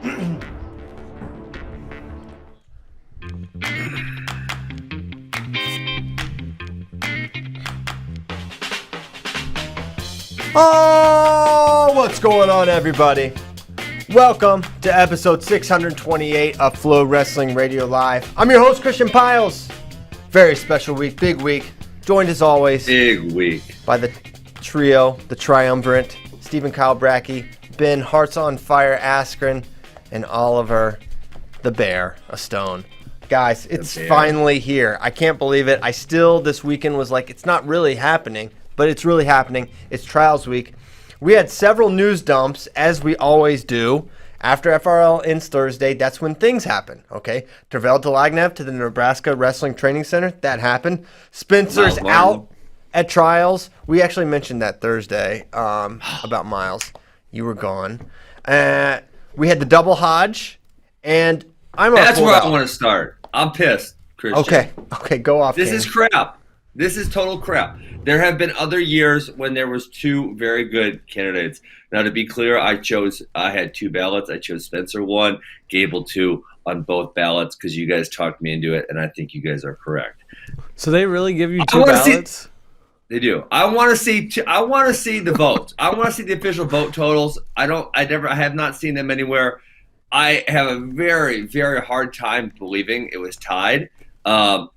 Oh, what's going on, everybody? Welcome to episode 628 of FloWrestling Radio Live. I'm your host, Christian Piles. Very special week, big week. Joined as always, big week, by the trio, the triumvirate, Stephen Kyle Brackey, Ben Hearts on Fire Askren, and Oliver the Bear, a Stone. Guys, it's finally here. I can't believe it. This weekend was like, it's not really happening, but it's really happening. It's Trials Week. We had several news dumps, as we always do. After FRL ends Thursday, that's when things happen, okay? Tervel Delagnev to the Nebraska Wrestling Training Center. That happened. Spencer's out at Trials. We actually mentioned that Thursday about Miles. You were gone. We had the double Hodge, and That's where I want to start. I'm pissed, Christian. Okay, go off. This is crap. This is total crap. There have been other years when there was two very good candidates. Now, to be clear, I had two ballots. I chose Spencer 1, Gable 2 on both ballots because you guys talked me into it, and I think you guys are correct. So they really give you two ballots? They do. I want to see the votes. I want to see the official vote totals. I have not seen them anywhere. I have a very, very hard time believing it was tied. And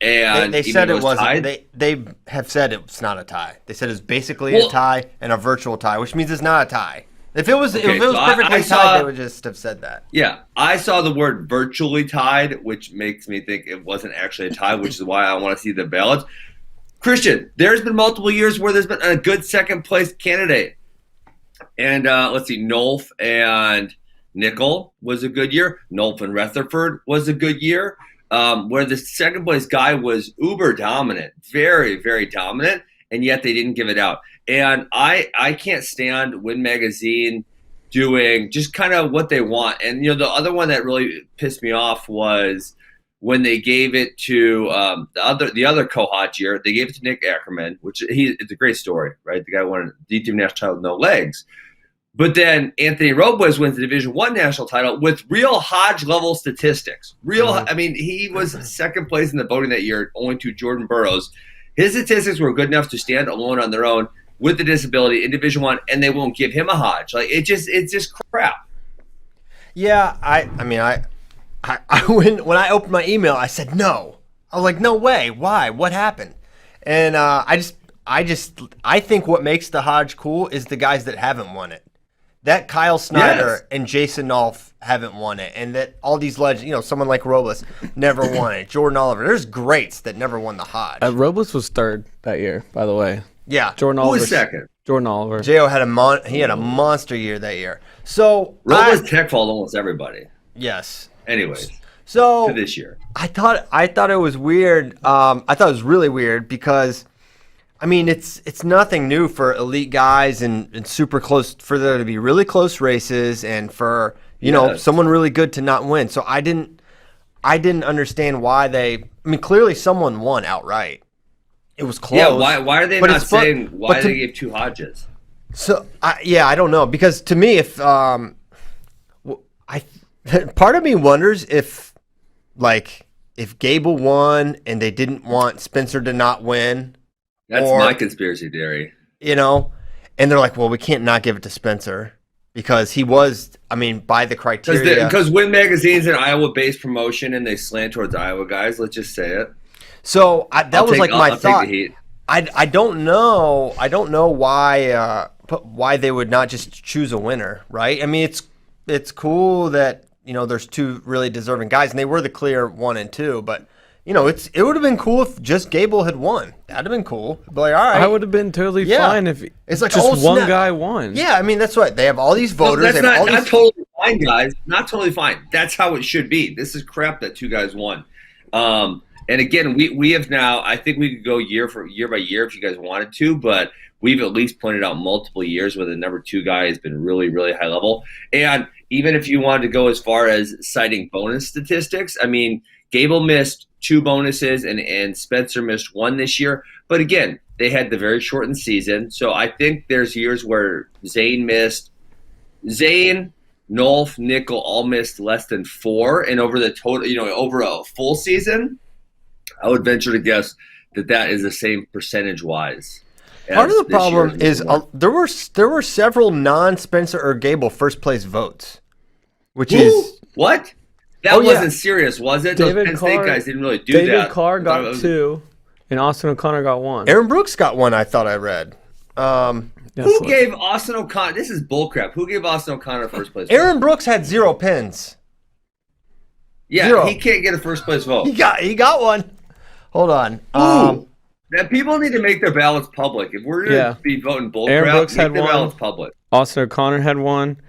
they said it wasn't. Tied, they have said it's not a tie. They said it's basically a tie and a virtual tie, which means it's not a tie. If it was perfectly tied, they would just have said that. Yeah, I saw the word virtually tied, which makes me think it wasn't actually a tie, which is why I want to see the ballots. Christian, there's been multiple years where there's been a good second place candidate. And let's see, Nolf and Nickel was a good year. Nolf and Rutherford was a good year. Where the second place guy was uber dominant, very, very dominant, and yet they didn't give it out. And I can't stand Win Magazine doing just kind of what they want. And, the other one that really pissed me off was when they gave it to the other Co-Hodge year, they gave it to Nick Ackerman, which it's a great story, right? The guy won the DTM national title with no legs. But then Anthony Robles wins the Division I national title with real Hodge-level statistics. I mean, he was second place in the voting that year, only to Jordan Burroughs. His statistics were good enough to stand alone on their own with the disability in Division I, and they won't give him a Hodge. Like it's just crap. Yeah, I when I opened my email, I said no. I was like, no way. Why? What happened? And I think what makes the Hodge cool is the guys that haven't won it. That Kyle Snyder and Jason Nolf haven't won it, and that all these legends, someone like Robles never won it. Jordan Oliver, there's greats that never won the Hodge. Robles was third that year, by the way. Yeah, Jordan Oliver was second. Jordan Oliver. Jo had a monster year that year. So Robles tech fault almost everybody. Yes. Anyways, so to this year, I thought it was weird. I thought it was really weird because. I mean, it's nothing new for elite guys and super close for there to be really close races and for someone really good to not win. So I didn't understand why clearly someone won outright. It was close. Yeah, why are they not saying why they gave two Hodges? So I don't know, because to me if part of me wonders if Gable won and they didn't want Spencer to not win. That's my conspiracy theory. And they're like, well, we can't not give it to Spencer because he was, by the criteria. Because Win Magazine's an Iowa-based promotion and they slant towards Iowa guys. Let's just say it. So that was my thought. Take the heat. I don't know. I don't know why they would not just choose a winner, right? I mean, it's cool that there's two really deserving guys, and they were the clear 1 and 2, but. It would have been cool if just Gable had won. That'd have been cool. But all right. I would have been totally fine if it's like just one guy won. Yeah, that's right. They have all these voters. No, that's not totally fine, guys. Not totally fine. That's how it should be. This is crap that two guys won. And again, we have now. I think we could go year by year if you guys wanted to, but we've at least pointed out multiple years where the number 2 guy has been really, really high level. And even if you wanted to go as far as citing bonus statistics, Gable missed 2 bonuses and Spencer missed 1 this year. But again, they had the very shortened season. So I think there's years where Zane missed. Zane, Nolf, Nickel all missed less than 4, and over the total, over a full season, I would venture to guess that is the same percentage-wise. Part of the problem is there were several non-Spencer or Gable first-place votes, which is what? That wasn't serious, was it? Those Penn State guys didn't really do that. David Carr got 2, and Austin O'Connor got 1. Aaron Brooks got 1, I thought I read. Who gave Austin O'Connor? This is bullcrap. Who gave Austin O'Connor first place vote? Aaron Brooks had 0 pins. Yeah, 0. He can't get a first place vote. He got 1. Hold on. That people need to make their ballots public. If we're going to be voting bullcrap, make their ballots public. Austin O'Connor had 1,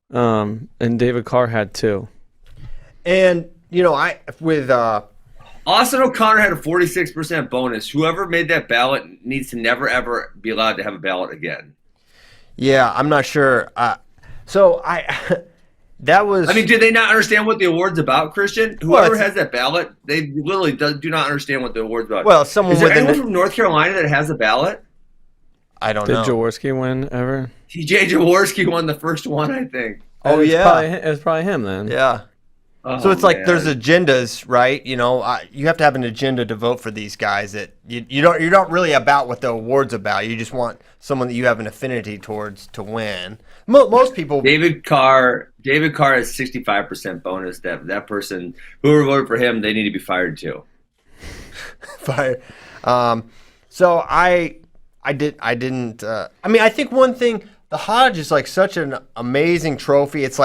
and David Carr had 2. And Austin O'Connor had a 46% bonus. Whoever made that ballot needs to never, ever be allowed to have a ballot again. Yeah, I'm not sure. That was... I mean, did they not understand what the award's about, Christian? Whoever has that ballot, they literally do not understand what the award's about. Well, someone is there anyone from North Carolina that has a ballot? I don't know. Did Jaworski win ever? TJ Jaworski won the first one, I think. Oh, it was probably him then. Yeah. So it's like there's agendas, right? You have to have an agenda to vote for these guys. That you're not really about what the award's about. You just want someone that you have an affinity towards to win. Most people. David Carr has 65% bonus. That person, whoever voted for him, they need to be fired too. Fired. So I didn't. I think one thing. The Hodge is like such an amazing trophy. It's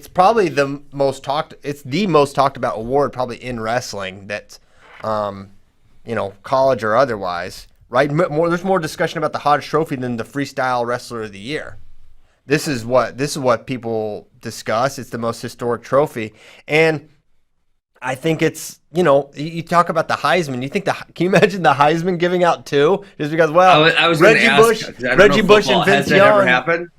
probably the most talked about award probably in wrestling that, college or otherwise, right? There's more discussion about the Hodge Trophy than the Freestyle Wrestler of the Year. This is what people discuss. It's the most historic trophy, and I think it's you talk about the Heisman. Can you imagine the Heisman giving out 2 just because? Well, I was Reggie Bush and Vince Young. Ever happened?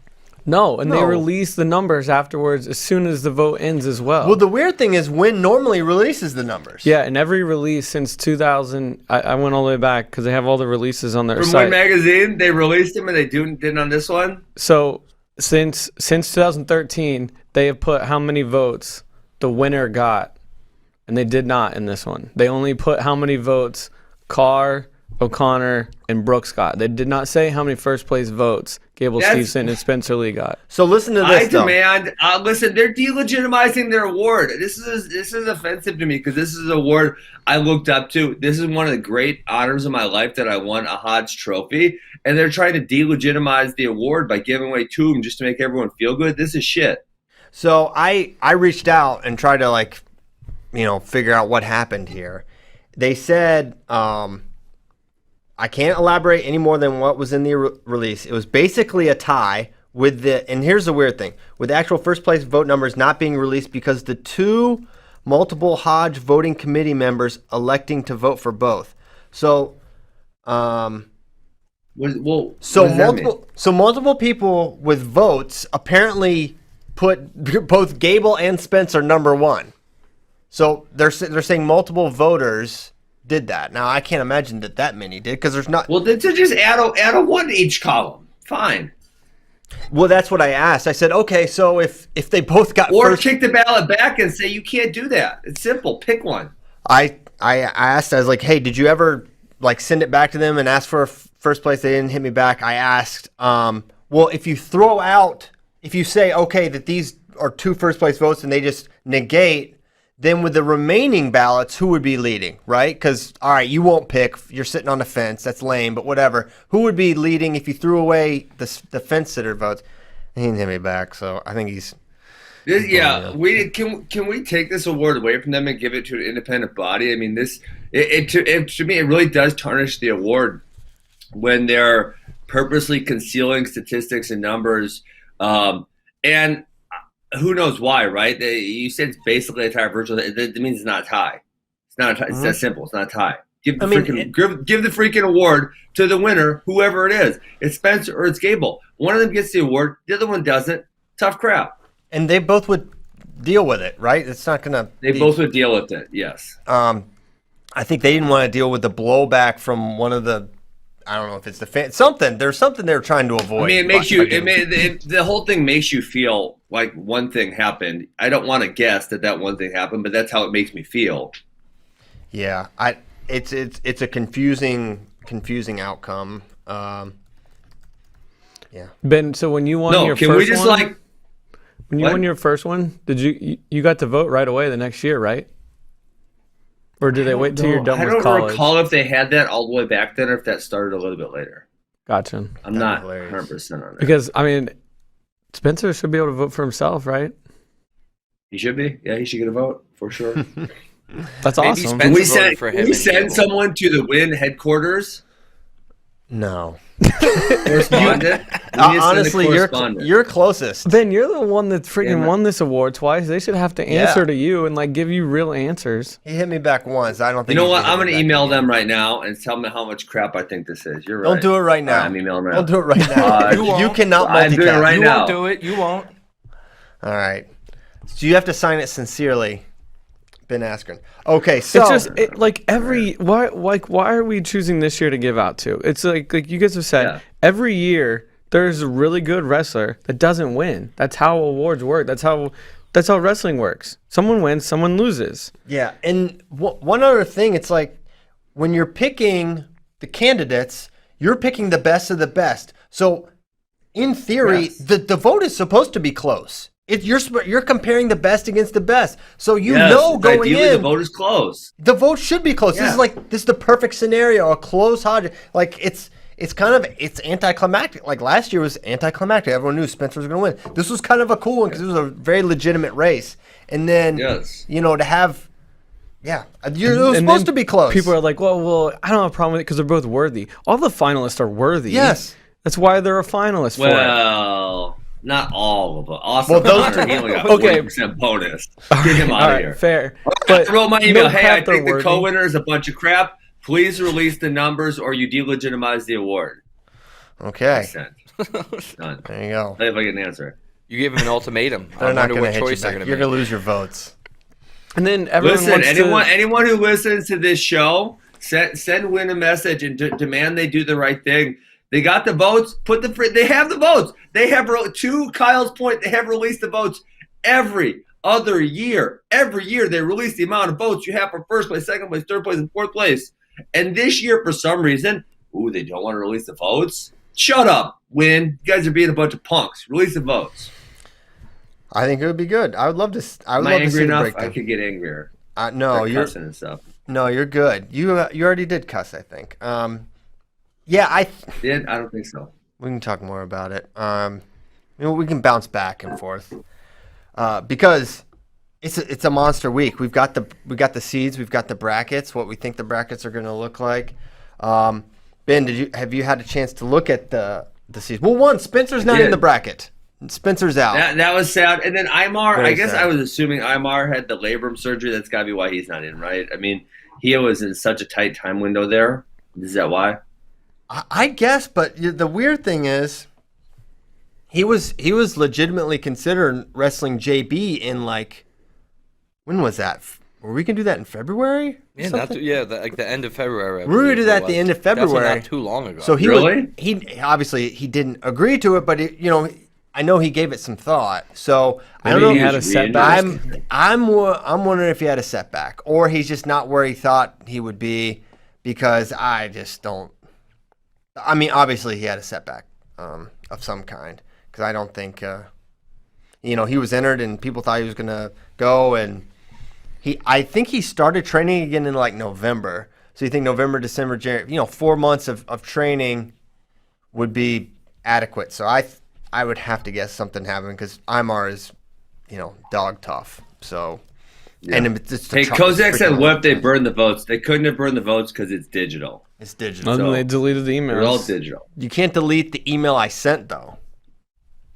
No, they release the numbers afterwards as soon as the vote ends as well. Well, the weird thing is Win normally releases the numbers. Yeah, and every release since 2000, I went all the way back because they have all the releases on their From site. Win Magazine, they released them and they didn't on this one? So since 2013, they have put how many votes the winner got. And they did not in this one. They only put how many votes Carr, O'Connor, and Brooks got. They did not say how many first place votes Gable Steveson and Spencer Lee got. So listen to this. Listen, they're delegitimizing their award. This is offensive to me because this is an award I looked up to. This is one of the great honors of my life that I won a Hodge Trophy, and they're trying to delegitimize the award by giving away 2 of them just to make everyone feel good. This is shit. So I reached out and tried to figure out what happened here. They said, I can't elaborate any more than what was in the release. It was basically a tie and here's the weird thing, with the actual first place vote numbers not being released because the 2 multiple Hodge voting committee members electing to vote for both. So, multiple people with votes apparently put both Gable and Spencer number 1. So they're saying multiple voters did that. Now I can't imagine that many did because there's not. Well, then to just add a 1 to each column, fine. Well, that's what I asked. I said, okay, so if they both got kick the ballot back and say you can't do that. It's simple. Pick one. I asked. I was like, hey, did you ever send it back to them and ask for a first place? They didn't hit me back. I asked, well, if you say okay that these are 2 first place votes and they just negate. Then with the remaining ballots, who would be leading, right? Because, all right, you won't pick. You're sitting on the fence. That's lame, but whatever. Who would be leading if you threw away the fence sitter votes? He didn't hit me back, so I think he's... Can we take this award away from them and give it to an independent body? I mean, to me, it really does tarnish the award when they're purposely concealing statistics and numbers. And who knows why, right? You said it's basically a tie virtual. That means it's not a tie. It's not a tie. It's that simple. It's not a tie. Give the freaking award to the winner, whoever it is. It's Spencer or it's Gable. One of them gets the award. The other one doesn't. Tough crap. And they both would deal with it, right? It's not going to... They both would deal with it, yes. I think they didn't want to deal with the blowback from one of the... I don't know if it's the fan... Something. There's something they're trying to avoid. I mean, it makes you... the whole thing makes you feel like one thing happened. I don't want to guess that one thing happened, but that's how it makes me feel. Yeah, it's a confusing outcome. Yeah. Ben, so when you won your can first we just one, when you won your first one, did you got to vote right away the next year, right? Or did they wait till you're done with college? I don't recall if they had that all the way back then or if that started a little bit later. Gotcha. I'm not 100% on that. Because, I mean, Spencer should be able to vote for himself, right? He should be. Yeah, he should get a vote for sure. That's Maybe awesome. Spencer we voted for him. we send someone to the Win headquarters. No. Correspondent. Honestly, you're closest. Ben, you're the one that freaking won this award twice. They should have to answer to you and like give you real answers. He hit me back once. I don't think. You know what? I'm going to email them right now and tell them how much crap I think this is. You're right. Don't do it right now. I'm emailing right Don't do it right now. You cannot multitask. I'm doing it right You now. won't do it. You won't. All right. So you have to sign it sincerely, Ben Askren. Okay, so It's just why are we choosing this year to give out to? It's like you guys have said, every year there's a really good wrestler that doesn't win. That's how awards work. That's how wrestling works. Someone wins, someone loses. yeah, and one other thing, it's like when you're picking the candidates, you're picking the best of the best. So in theory, the vote is supposed to be close. You're comparing the best against the best, so going ideally, in, the vote is close. the vote should be close. Yeah. This is the perfect scenario, a close Hodge. Like it's anticlimactic. Like last year was anticlimactic. Everyone knew Spencer was going to win. This was kind of a cool one because it was a very legitimate race. And then to have, it was supposed to be close. People are like, well, I don't have a problem with it because they're both worthy. All the finalists are worthy. Yes, that's why they're a finalist for it. Well, not all of them. Awesome. Well, He only got 40% bonus. Get him out of here. Fair. I wrote my email. Hey, I think the worthy. co-winner is a bunch of crap. Please release the numbers or you delegitimize the award. Okay. Done. There you go. I if I get an answer. You gave him an ultimatum. They're not going to hit you choice back. You're going to lose your votes. And then everyone wants anyone who listens to this show, send Win a message and demand they do the right thing. They got the votes. They have the votes. They have, to Kyle's point, they have released the votes every other year. Every year they release the amount of votes you have for first place, second place, third place, and fourth place. And this year, for some reason, they don't want to release the votes. Shut up, Win. You guys are being a bunch of punks. Release the votes. I think it would be good. I would love to. Am I angry enough? I could get angrier. No, you're cussing and stuff. No, you're good. You already did cuss, I think. Yeah, I don't think so. We can talk more about it. We can bounce back and forth because it's a monster week. We've got the seeds, we've got the brackets, what we think the brackets are going to look like. Ben, have you had a chance to look at the seeds? Well, Spencer's not in the bracket. Spencer's out. That was sad. And then Imar, Very I guess sad. I was assuming Imar had the labrum surgery. That's got to be why he's not in, right? I mean, he was in such a tight time window there. Is that why? I guess, but the weird thing is, he was legitimately considering wrestling JB in when was that? Were we gonna do that in February? Yeah, like the end of February. We were gonna do that at the end of February. That's not too long ago. So he really? he didn't agree to it, but I know he gave it some thought. So I don't Maybe know. he had a setback. I'm wondering if he had a setback, or he's just not where he thought he would be, because I just don't. I mean, obviously he had a setback of some kind, because I don't think he was entered and people thought he was gonna go, and I think he started training again in November. So you think November, December, January, 4 months of training would be adequate. So I would have to guess something happened, because Imar is dog tough. So and it's Kozak said, what if they burned the votes? They couldn't have burned the votes because it's digital. It's digital. So they deleted the emails. They're all digital. You can't delete the email I sent, though,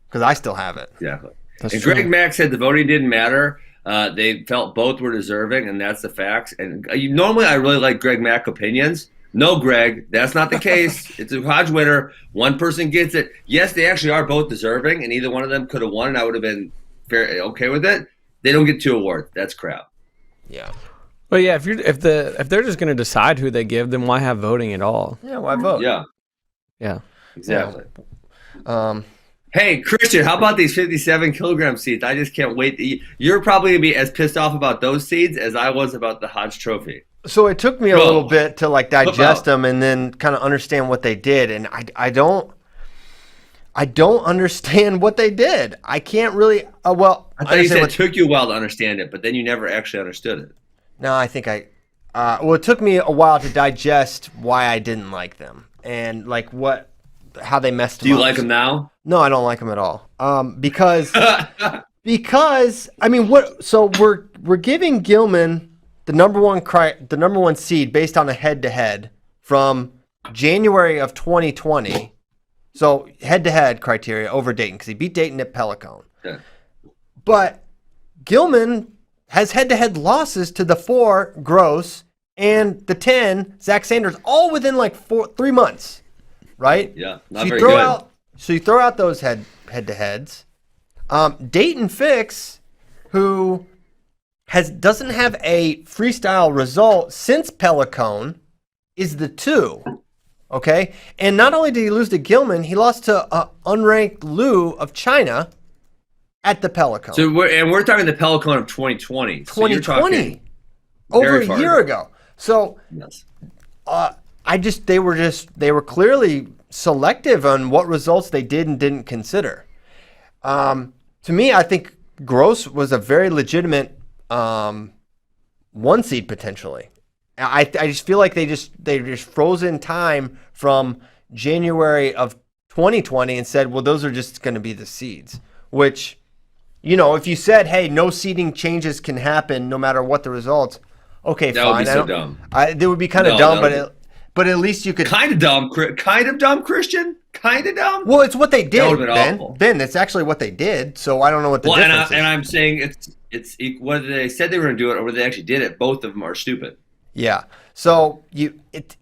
because I still have it. Exactly. That's and true. Greg Mack said the voting didn't matter. They felt both were deserving, and that's the facts. And normally I really like Greg Mack opinions. No, Greg, that's not the case. It's a CoHodge winner. One person gets it. Yes, they actually are both deserving, and either one of them could have won, and I would have been okay with it. They don't get 2 awards. That's crap. Yeah. But yeah, if they're just going to decide who they give, then why have voting at all? Yeah, why vote? Yeah. Yeah. Exactly. Hey, Christian, how about these 57-kilogram seeds? I just can't wait. You're probably going to be as pissed off about those seeds as I was about the Hodge Trophy. So it took me a Go. little bit to like digest out. them and then kind of understand what they did, and I don't understand what they did. I can't really. Well, I thought you said understand it took you a while to understand it, but then you never actually understood it. No, I think well, it took me a while to digest why I didn't like them and like how they messed them Do you up. like them now? No, I don't like them at all. Because I mean, what? So we're giving Gilman the number one seed based on a head-to-head from January of 2020. So head-to-head criteria over Dayton because he beat Dayton at Pelican. Yeah. But Gilman has head-to-head losses to the 4 Gross and the 10 Zach Sanders, all within like 3 months, right? Yeah, not So you very throw good. So you throw out those head-to-heads. Dayton Fix, who doesn't have a freestyle result since Pelican, is the 2. Okay, and not only did he lose to Gilman, he lost to unranked Liu of China at the Pelican. So we're talking the Pelican of 2020. So you're 2020, talking over very a far year ago. So yes. they were clearly selective on what results they did and didn't consider. To me, I think Gross was a very legitimate 1 seed potentially. I just feel like they just froze in time from January of 2020 and said, well, those are just going to be the seeds. Which, if you said, hey, no seeding changes can happen no matter what the results, okay, That fine. would be so dumb. They would be kind of No, dumb, that would but at least you could. Kind of dumb, Christian. Kind of dumb. Well, it's what they did, would've been awful. Ben. It's actually what they did. So I don't know what the difference is. And I'm saying it's whether they said they were going to do it or whether they actually did it. Both of them are stupid. Yeah. So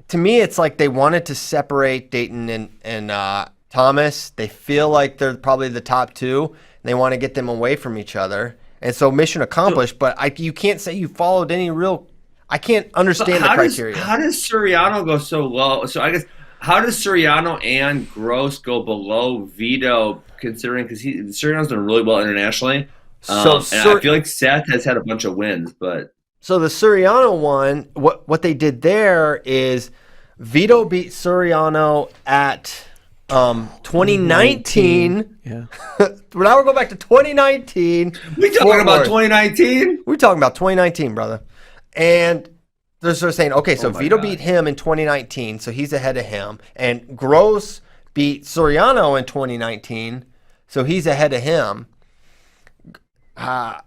to me, it's like they wanted to separate Dayton and Thomas. They feel like they're probably the top 2. And they want to get them away from each other. And so mission accomplished. But you can't say you followed any real. I can't understand the criteria. How does Suriano go so low? So I guess how does Suriano and Gross go below Vito? Considering because Suriano's done really well internationally. And I feel like Seth has had a bunch of wins, but. So the Suriano one, what they did there is Vito beat Suriano at 2019. Yeah. Now we're going back to 2019. We talking about 2019? We're talking about 2019, brother. And they're sort of saying, okay, so Oh my Vito God. beat him in 2019, so he's ahead of him. And Gross beat Suriano in 2019, so he's ahead of him. Okay.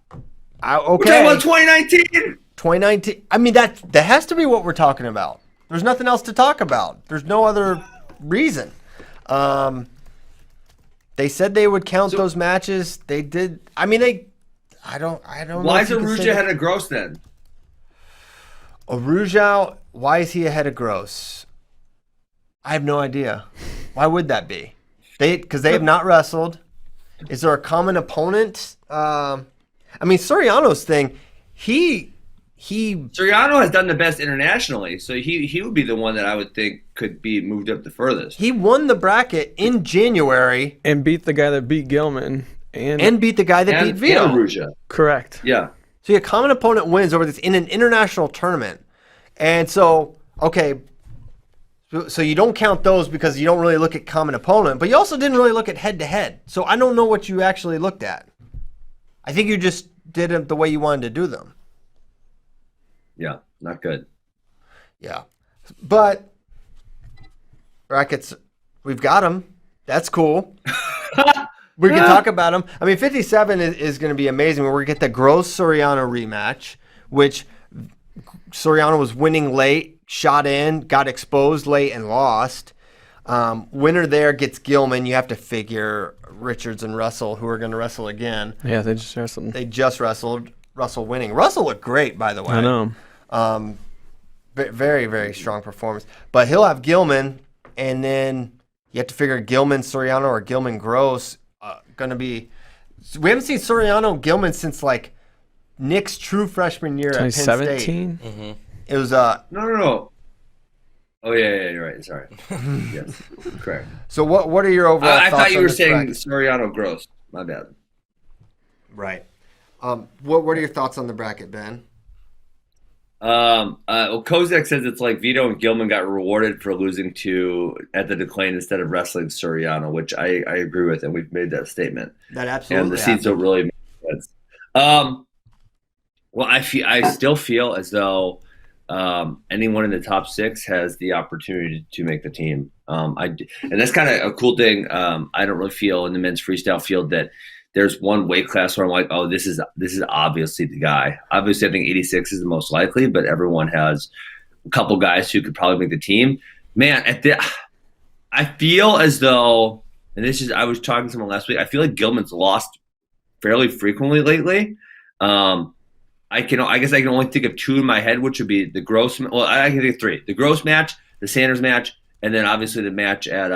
We're talking about 2019. 2019. I mean, that has to be what we're talking about. There's nothing else to talk about. There's no other reason. They said they would count those matches. They did. I mean, I don't know. Why if is you can say Aruja that- ahead of Gross then? Aruja, why is he ahead of Gross? I have no idea. Why would that be? Because they have not wrestled. Is there a common opponent? I mean, Soriano's thing, he Suriano has done the best internationally, so he would be the one that I would think could be moved up the furthest. he won the bracket in January And beat the guy that beat Gilman. and beat the guy that beat Vito. And Aruja. Correct. Yeah. So your common opponent wins over this in an international tournament. And so, okay, so you don't count those because you don't really look at common opponent, but you also didn't really look at head-to-head. So I don't know what you actually looked at. I think you just did it the way you wanted to do them. Yeah, not good. Yeah. But brackets, we've got them. That's cool. We can talk about them. I mean, 57 is going to be amazing. We're going to get the Gross Soriano rematch, which Soriano was winning late, shot in, got exposed late, and lost. Winner there gets Gilman. You have to figure Richards and Russell, who are going to wrestle again. Yeah, they just wrestled. They just wrestled. Russell winning. Russell looked great, by the way. I know. Very, very strong performance. But he'll have Gilman, and then you have to figure Gilman Soriano or Gilman Gross going to be. We haven't seen Soriano Gilman since like Nick's true freshman year at Penn State. 2017? It was No. Oh yeah, you're right. Sorry. Yes, correct. So what are your overall I thoughts thought you on were this saying bracket? Soriano Gross. My bad. Right. What are your thoughts on the bracket, Ben? Well, Kozak says it's like Vito and Gilman got rewarded for losing to at the decline instead of wrestling Soriano, which I agree with, and we've made that statement. That absolutely. And the seats don't really make sense. Well, I still feel as though anyone in the top 6 has the opportunity to make the team. And that's kind of a cool thing. I don't really feel in the men's freestyle field that there's one weight class where I'm like, oh, this is obviously the guy. Obviously, I think 86 is the most likely, but everyone has a couple guys who could probably make the team. Man, I feel as though, and I was talking to someone last week. I feel like Gilman's lost fairly frequently lately. I guess I can only think of 2 in my head, which would be the Gross. Well, I can think of 3: the Gross match, the Sanders match, and then obviously the match at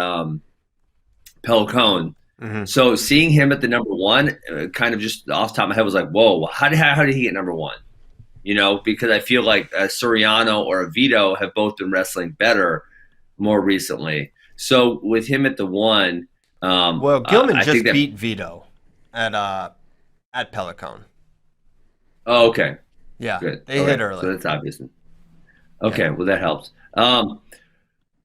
Pelicone. Mm-hmm. So seeing him at the number 1, kind of just off the top of my head was like, whoa, how did he get number 1? You know, because I feel like a Soriano or a Vito have both been wrestling better more recently. So with him at the 1, well, Gilman just beat Vito at Pelicone. Oh, okay. Yeah, good. They hit early. So that's obvious. Okay, well that helps.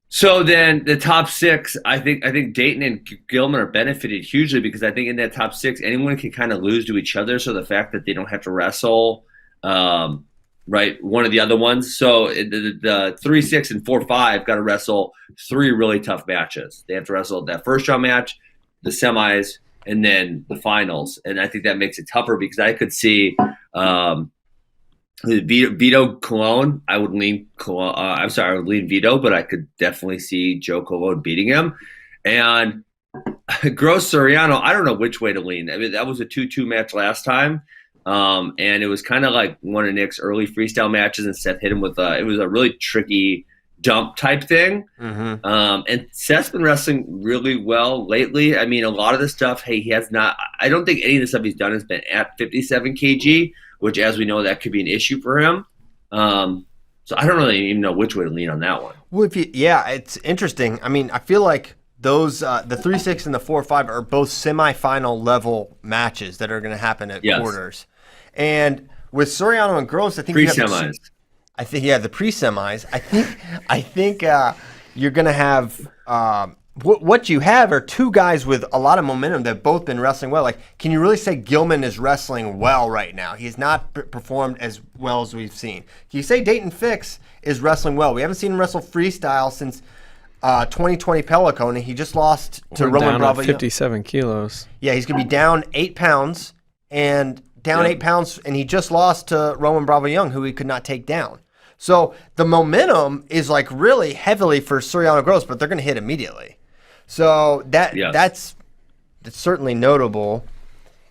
So then the top 6, I think Dayton and Gilman are benefited hugely because I think in that top 6, anyone can kind of lose to each other. So the fact that they don't have to wrestle, right, one of the other ones. So the 3, 6, and 4, 5 got to wrestle 3 really tough matches. They have to wrestle that first round match, the semis, and then the finals. And I think that makes it tougher because I could see Vito Colon. I would lean Colon. I would lean Vito, but I could definitely see Joe Colon beating him. And Gross Soriano, I don't know which way to lean. I mean, that was a 2-2 match last time. And it was kind of like one of Nick's early freestyle matches, and Seth hit him with it was a really tricky dump type thing. Mm-hmm. And Seth's been wrestling really well lately. I mean, a lot of the stuff, he has not, I don't think any of the stuff he's done has been at 57 kg, which, as we know, that could be an issue for him. So I don't really even know which way to lean on that one. Well, it's interesting. I mean, I feel like those the 3, 6 and the 4, 5 are both semifinal level matches that are going to happen at quarters. And with Soriano and Gross, I think pre-semis. The pre-semis. I think you're going to have what you have are 2 guys with a lot of momentum that have both been wrestling well. Like, can you really say Gilman is wrestling well right now? He's not performed as well as we've seen. Can you say Dayton Fix is wrestling well? We haven't seen him wrestle freestyle since 2020 Pelicone, and he just lost to Roman Bravo. 57 kilos. Yeah, he's going to be down 8 pounds, and he just lost to Roman Bravo Young, who he could not take down. So the momentum is like really heavily for Soriano Gross, but they're going to hit immediately. So that's certainly notable.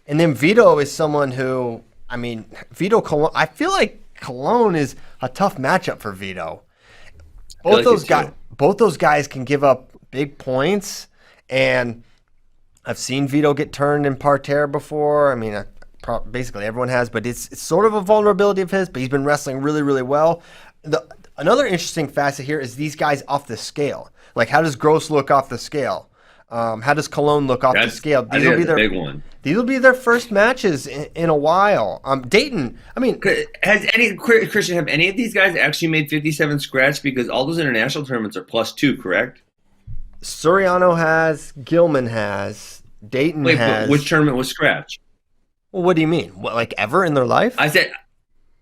And then Vito is someone who, I mean, Vito Colon, I feel like Colon is a tough matchup for Vito. Both those guys can give up big points, and I've seen Vito get turned in parterre before. I mean, basically everyone has, but it's sort of a vulnerability of his, but he's been wrestling really, really well. Another interesting facet here is these guys off the scale. Like, how does Gross look off the scale? How does Cologne look off the scale? These will be their big one. These will be their first matches in a while. Dayton, I mean, Christian, have any of these guys actually made 57 scratch? Because all those international tournaments are +2, correct? Soriano has, Gilman has, Dayton has. But which tournament was scratch? Well, what do you mean? What, like ever in their life? I said,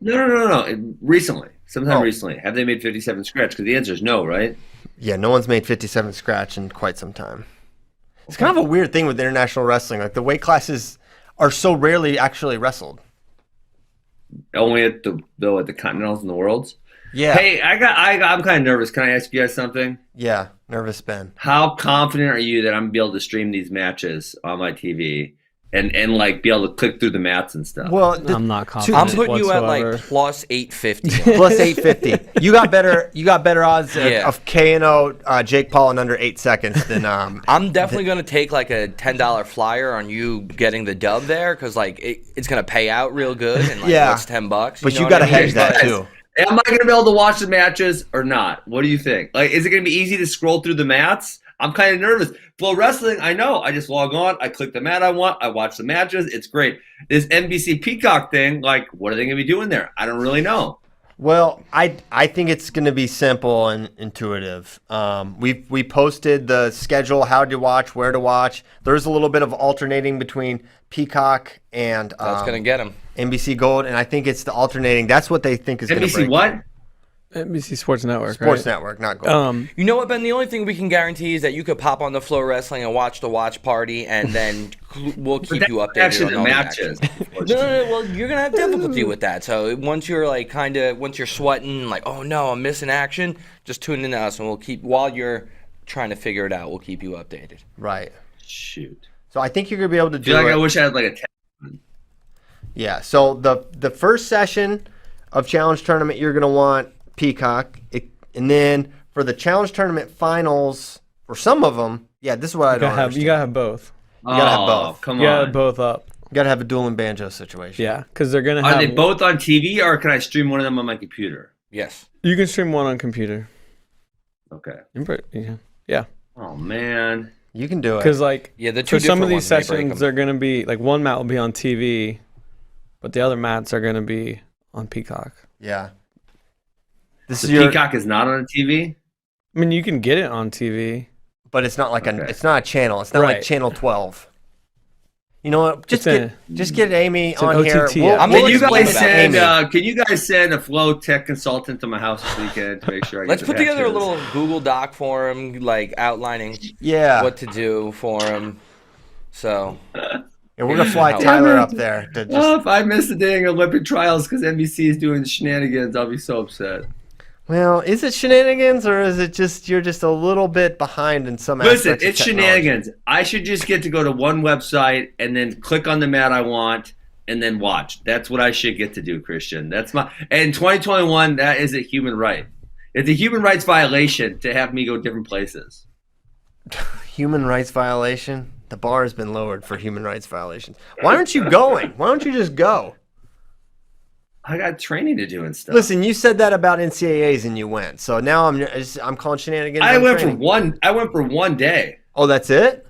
no. Recently. Sometime recently. Have they made 57 scratch? Because the answer is no, right? Yeah, no one's made 57 scratch in quite some time. It's kind of a weird thing with international wrestling. Like, the weight classes are so rarely actually wrestled. Only at the Continentals and the Worlds? Yeah. Hey, I'm kind of nervous. Can I ask you guys something? Yeah, nervous Ben. How confident are you that I'm going to be able to stream these matches on my TV? And like be able to click through the mats and stuff. Well, I'm not confident. I'm putting you at whatsoever. like plus 850. Plus 850. You got better odds of KO Jake Paul in under 8 seconds than I'm definitely gonna take like a $10 flyer on you getting the dub there because like it's gonna pay out real good and like what's $10. But you got to hedge that too. Am I going to be able to watch the matches or not? What do you think? Like, is it going to be easy to scroll through the mats? I'm kind of nervous. FloWrestling, I know. I just log on. I click the mat I want. I watch the matches. It's great. This NBC Peacock thing, like, what are they going to be doing there? I don't really know. Well, I think it's going to be simple and intuitive. We posted the schedule, how to watch, where to watch. There's a little bit of alternating between Peacock and That's going to get them. NBC Gold, and I think it's the alternating. That's what they think is going to break. NBC what? NBC Sports Network. Sports right? Network, not Gold. You know what, Ben? The only thing we can guarantee is that you could pop on the FloWrestling and watch the watch party, and then we'll keep you updated Actually, on the all matches. No, well, you're gonna have difficulty with that. So once you're like once you're sweating, like, oh no, I'm missing action, just tune in to us, and we'll keep while you're trying to figure it out. We'll keep you updated. Right. Shoot. So I think you're going to be able to do I it. I wish I had like a 10. Yeah. So the first session of Challenge Tournament, you're going to want Peacock. And then for the Challenge Tournament finals, for some of them, yeah, this is what I don't understand. You got to have both. You got to have both. Come You got to on. have both up. You got to have a dual and banjo situation. Yeah, because they're going to have... Are they both on TV, or can I stream one of them on my computer? Yes. You can stream one on computer. Okay. Yeah. Oh, man. You can do it. Because, like, Yeah, the two for some of different these ones may break sessions, 'em. they're going to be... Like, one mat will be on TV, but the other mats are going to be on Peacock. Yeah. This The is your, Peacock is not on TV? I mean, you can get it on TV. but it's not like Okay. it's not a channel. It's not like Right. Channel 12. You know what? Just It's get Amy an on here. OTT app. I'm Can gonna you explain guys about send? Amy. Can you guys send a Flow Tech consultant to my house this weekend to make sure I get Let's the put together a matches? little Google Doc for him, like outlining Yeah. what to do for him. So And we're gonna fly Damn Tyler it. up there to just. Oh, if I miss the dang Olympic trials because NBC is doing shenanigans, I'll be so upset. Well, is it shenanigans or is it just you're just a little bit behind in some Listen, aspects of it's technology? shenanigans. I should just get to go to one website and then click on the mat I want and then watch. That's what I should get to do, Christian. That's my. And 2021, that is a human right. It's a human rights violation to have me go different places. Human rights violation. The bar has been lowered for human rights violations. Why aren't you going? Why don't you just go? I got training to do and stuff. Listen, you said that about NCAAs and you went. So now I'm calling shenanigans. I on went for training. one. I went for one day. Oh, that's it?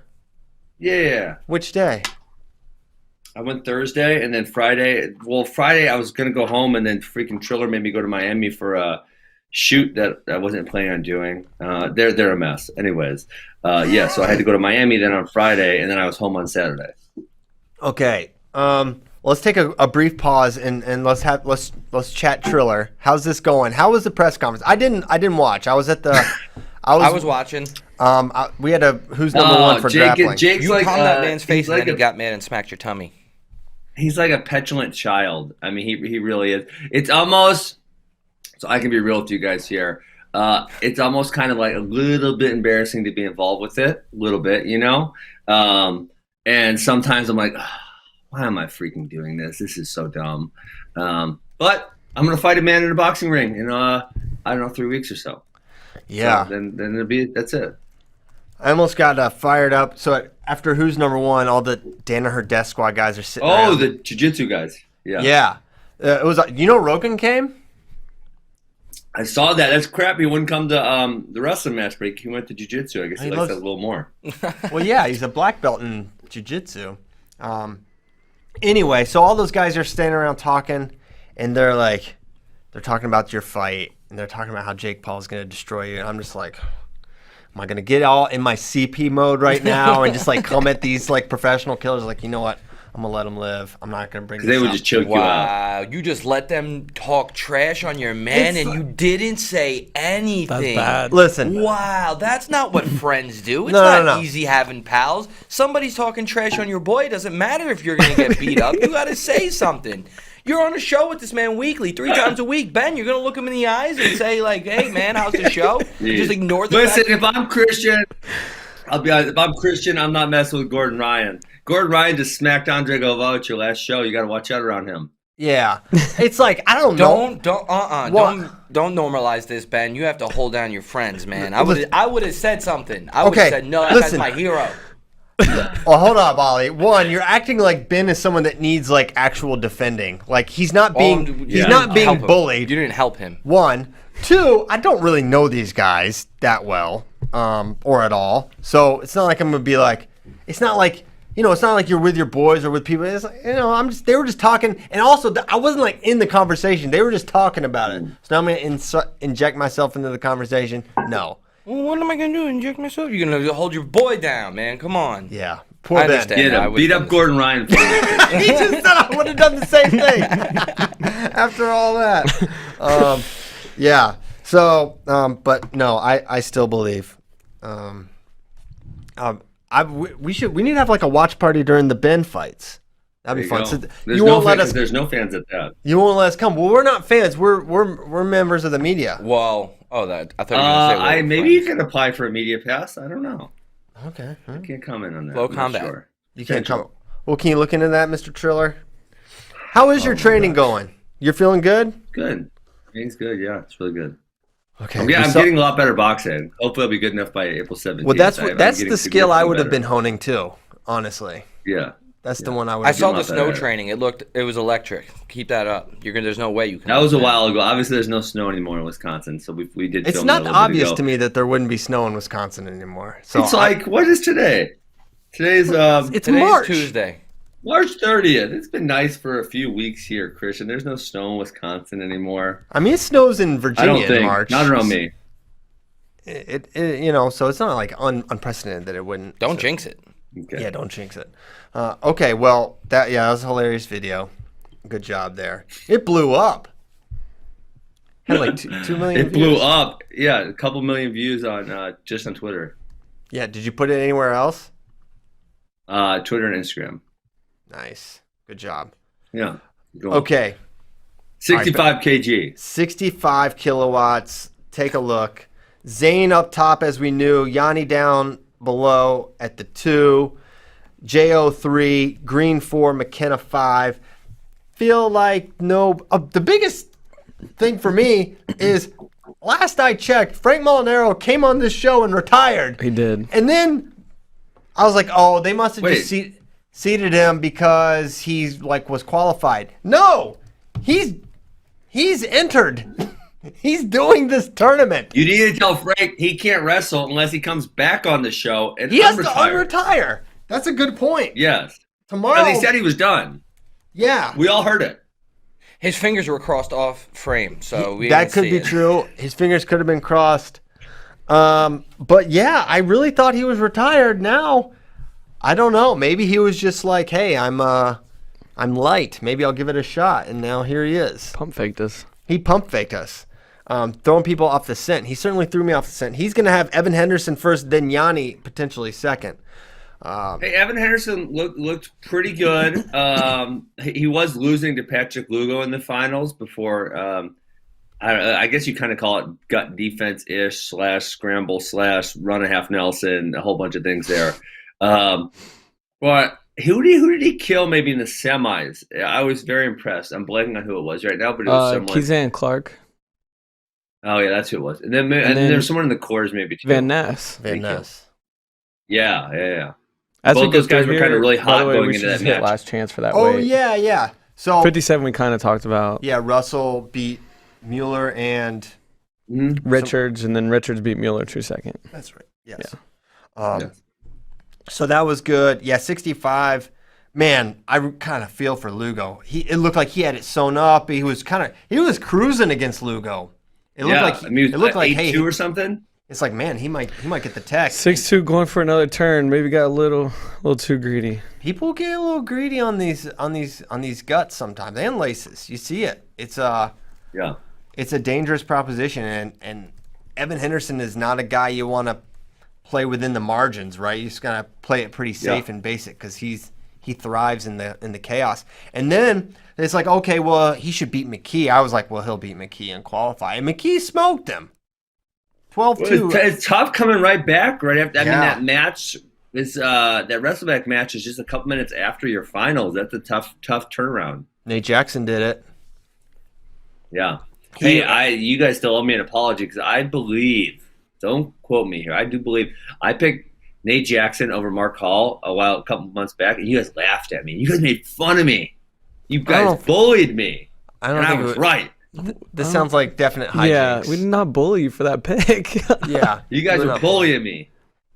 Yeah. Which day? I went Thursday and then Friday. Well, Friday I was gonna go home and then freaking Triller made me go to Miami for a shoot that I wasn't planning on doing. They're a mess. Anyways, yeah. So I had to go to Miami then on Friday and then I was home on Saturday. Okay. Let's take a brief pause and let's chat Triller. How's this going? How was the press conference? I didn't watch. I was at the. I was watching. We had a who's number one for grappling. Jake's You like palmed that man's face, he's and like then he got mad and smacked your tummy. he's like a petulant child. I mean, he really is. It's almost. So I can be real with you guys here. It's almost kind of like a little bit embarrassing to be involved with it, a little bit, you know. And sometimes I'm like, why am I freaking doing this? This is so dumb. But I'm gonna fight a man in a boxing ring in I don't know 3 weeks or so. Yeah. So then that's it. I almost got fired up. So after who's number one, all the Danaher Death Squad guys are sitting. Oh, around. the jiu-jitsu guys. Yeah. Yeah. It was. You know, Rogan came. I saw that. That's crap. He wouldn't come to the wrestling match break. He went to jiu-jitsu. I guess he likes that a little more. Well, yeah, he's a black belt in jiu-jitsu. Anyway, so all those guys are standing around talking, and they're talking about your fight, and they're talking about how Jake Paul's going to destroy you. And I'm just like, am I going to get all in my CP mode right now and just like come at these like professional killers? Like, you know what? I'm going to let them live. I'm not going to bring this They would up. just choke you out. Wow, you just let them talk trash on your man, It's and you didn't say anything. That's bad. Listen, Wow, that's not what friends do. It's No. not easy having pals. Somebody's talking trash on your boy. It doesn't matter if you're going to get beat up. You got to say something. You're on a show with this man weekly, 3 times a week. Ben, you're going to look him in the eyes and say, like, hey, man, how's the show? Just ignore the Listen, fact. if I'm Christian, I'll be honest. If I'm Christian, I'm not messing with Gordon Ryan. Gordon Ryan just smacked Andre Galvao at your last show. You got to watch out around him. yeah. It's like, I don't know. Don't normalize this, Ben. You have to hold down your friends, man. I would have said something. I would Okay, have said, no, that listen. guy's my hero. Well, hold up, Ollie. One, you're acting like Ben is someone that needs like actual defending. Like he's not being bullied. You didn't help him. One, two, I don't really know these guys that well, or at all. So it's not like I'm gonna be like. It's not like it's not like you're with your boys or with people. It's like, they were just talking, and also I wasn't like in the conversation. They were just talking about it. So now I'm gonna inject myself into the conversation. No. Well, what am I gonna do? Inject myself? You're gonna hold your boy down, man. Come on. Yeah. Poor I Ben. understand. Beat up Gordon Ryan. He just said I would have done the same thing after all that. Yeah. So, but no, I still believe. We need to have like a watch party during the Ben fights. That'd be fun. So you won't let us. There's no fans at that. You won't let us come. Well, we're not fans. We're members of the media. Well, I thought you were gonna say. Maybe you can apply for a media pass. I don't know. Okay. I can't comment on that. Low combat. Sure. You can't come. Well, can you look into that, Mr. Triller? How is your training going? You're feeling good? Good. Training's good. Yeah, it's really good. Okay. I'm getting a lot better boxing. Hopefully, I'll be good enough by April 17th. Well, that's the skill I would have been honing too. Honestly. Yeah. That's the one I would. I saw the snow training. It was electric. Keep that up. There's no way you can. That was a while ago. Obviously, there's no snow anymore in Wisconsin, so we did. It's not obvious to me that there wouldn't be snow in Wisconsin anymore. So it's what is today? Today's March. Tuesday. March 30th. It's been nice for a few weeks here, Christian. There's no snow in Wisconsin anymore. I mean, it snows in Virginia in March. Not around me. So it's not like unprecedented that it wouldn't. Don't jinx it. Okay. Yeah, don't jinx it. Okay, well, that was a hilarious video. Good job there. It blew up. Had like 2 million It blew up. Yeah, a couple million views on just on Twitter. Yeah, did you put it anywhere else? Twitter and Instagram. Nice. Good job. Yeah. Okay. 65 kg. 65 kilowatts. Take a look. Zane up top, as we knew. Yanni down below at the 2. JO 3. Green 4. McKenna 5. Feel like the biggest thing for me is last I checked, Frank Molinaro came on this show and retired. He did. And then I was like, oh, they must have just seated him because he's was qualified. No, he's entered. He's doing this tournament. You need to tell Frank he can't wrestle unless he comes back on the show and he has to unretire. That's a good point. Yes. Tomorrow. And they said he was done. Yeah. We all heard it. His fingers were crossed off frame, so that could be true. His fingers could have been crossed. But yeah, I really thought he was retired. Now, I don't know. Maybe he was just like, "Hey, I'm light. Maybe I'll give it a shot." And now here he is. Pump faked us. He pump faked us, throwing people off the scent. He certainly threw me off the scent. He's gonna have Evan Henderson first, then Yanni potentially second. Hey, Evan Henderson looked pretty good. He was losing to Patrick Lugo in the finals before. I guess you kind of call it gut defense-ish / scramble / run a half Nelson, a whole bunch of things there. But who did he kill maybe in the semis? I was very impressed. I'm blanking on who it was right now, but it was someone. Kizan Clark. Oh, yeah, that's who it was. And then there's someone in the quarters maybe too. Van Ness. Yeah. That's both those guys were kind of really hot going into that match. Last chance for that Oh, weight. yeah. So 57 we kind of talked about. Yeah, Russell beat Mueller and Richards, and then Richards beat Mueller 2 second. That's right. Yes. Yeah. Yes. So that was good. Yeah, 65. Man, I kind of feel for Lugo. It looked like he had it sewn up. He was cruising against Lugo. It looked like 8-2 or something. It's like, man, he might get the tech. 6'2" going for another turn. Maybe got a little too greedy. People get a little greedy on these guts sometimes and laces. You see it. It's a dangerous proposition, and Evan Henderson is not a guy you want to play within the margins, right? You just gotta play it pretty safe and basic because he thrives in the chaos. And then it's like, okay, well, he should beat McKee. I was like, well, he'll beat McKee and qualify, and McKee smoked him. 12-2. It's tough coming right back right after. I mean, that match is that WrestleMania match is just a couple minutes after your finals. That's a tough turnaround. Nate Jackson did it. Yeah. You guys still owe me an apology because I believe. Don't quote me here. I do believe I picked Nate Jackson over Mark Hall a couple months back, and you guys laughed at me. You guys made fun of me. You guys bullied me. And I was right. This sounds like definite hijinks. Yeah, we did not bully you for that pick. Yeah. You guys were bullying me.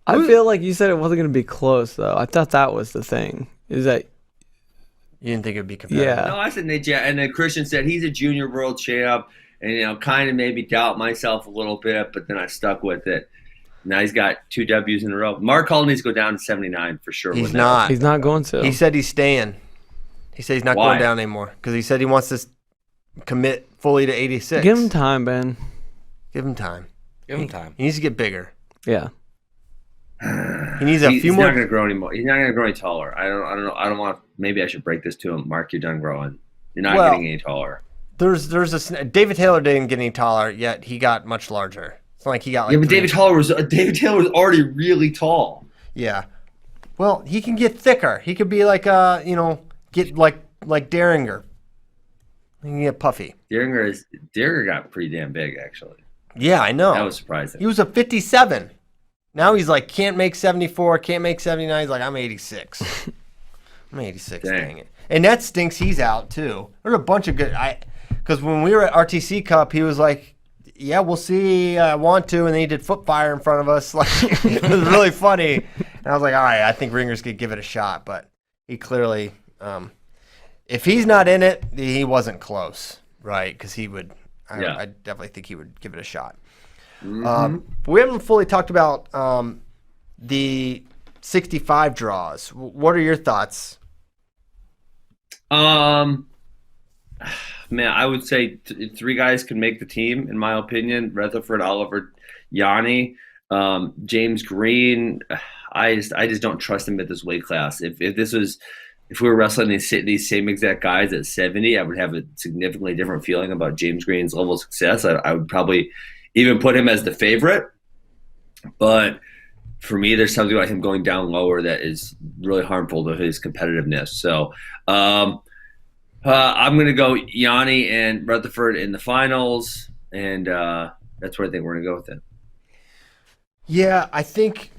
I feel like you said it wasn't going to be close, though. I thought that was the thing. Is that you didn't think it would be competitive? Yeah. No, I said Nate Jackson. And then Christian said he's a junior world champ. And, kind of made me doubt myself a little bit, but then I stuck with it. Now he's got 2 W's in a row. Mark Hall needs to go down to 79 for sure. He's not. He's not going to. He said he's staying. He said he's not going down anymore because he said he wants to commit fully to 86. Give him time, Ben. Give him time. Give him time. He needs to get bigger. Yeah. He needs a few more. He's not going to grow anymore. He's not going to grow any taller. I don't know. I don't want. Maybe I should break this to him. Mark, you're done growing. You're not getting any taller. There's a David Taylor didn't get any taller yet. He got much larger. It's not like he got like. Yeah, but David Taylor was already really tall. Yeah. Well, he can get thicker. He could be like get like Derringer. He can get puffy. Derringer got pretty damn big actually. Yeah, I know. That was surprising. He was a 57. Now he's like can't make 74, can't make 79. He's like I'm 86. I'm 86. Dang it. And that stinks. He's out too. There's a bunch of good. Because when we were at RTC Cup, he was like, "Yeah, we'll see. I want to," and then he did foot fire in front of us. Like it was really funny. And I was like, "All right, I think Ringers could give it a shot," but he clearly, if he's not in it, he wasn't close, right? Because he would. I definitely think he would give it a shot. But we haven't fully talked about the 65 draws. What are your thoughts? Man, I would say 3 guys can make the team, in my opinion. Rutherford, Oliver, Yanni, James Green. I just don't trust him at this weight class. If we were wrestling these same exact guys at 70, I would have a significantly different feeling about James Green's level of success. I would probably even put him as the favorite. But for me, there's something about him going down lower that is really harmful to his competitiveness. So I'm going to go Yanni and Rutherford in the finals, and that's where I think we're going to go with it. Yeah, I think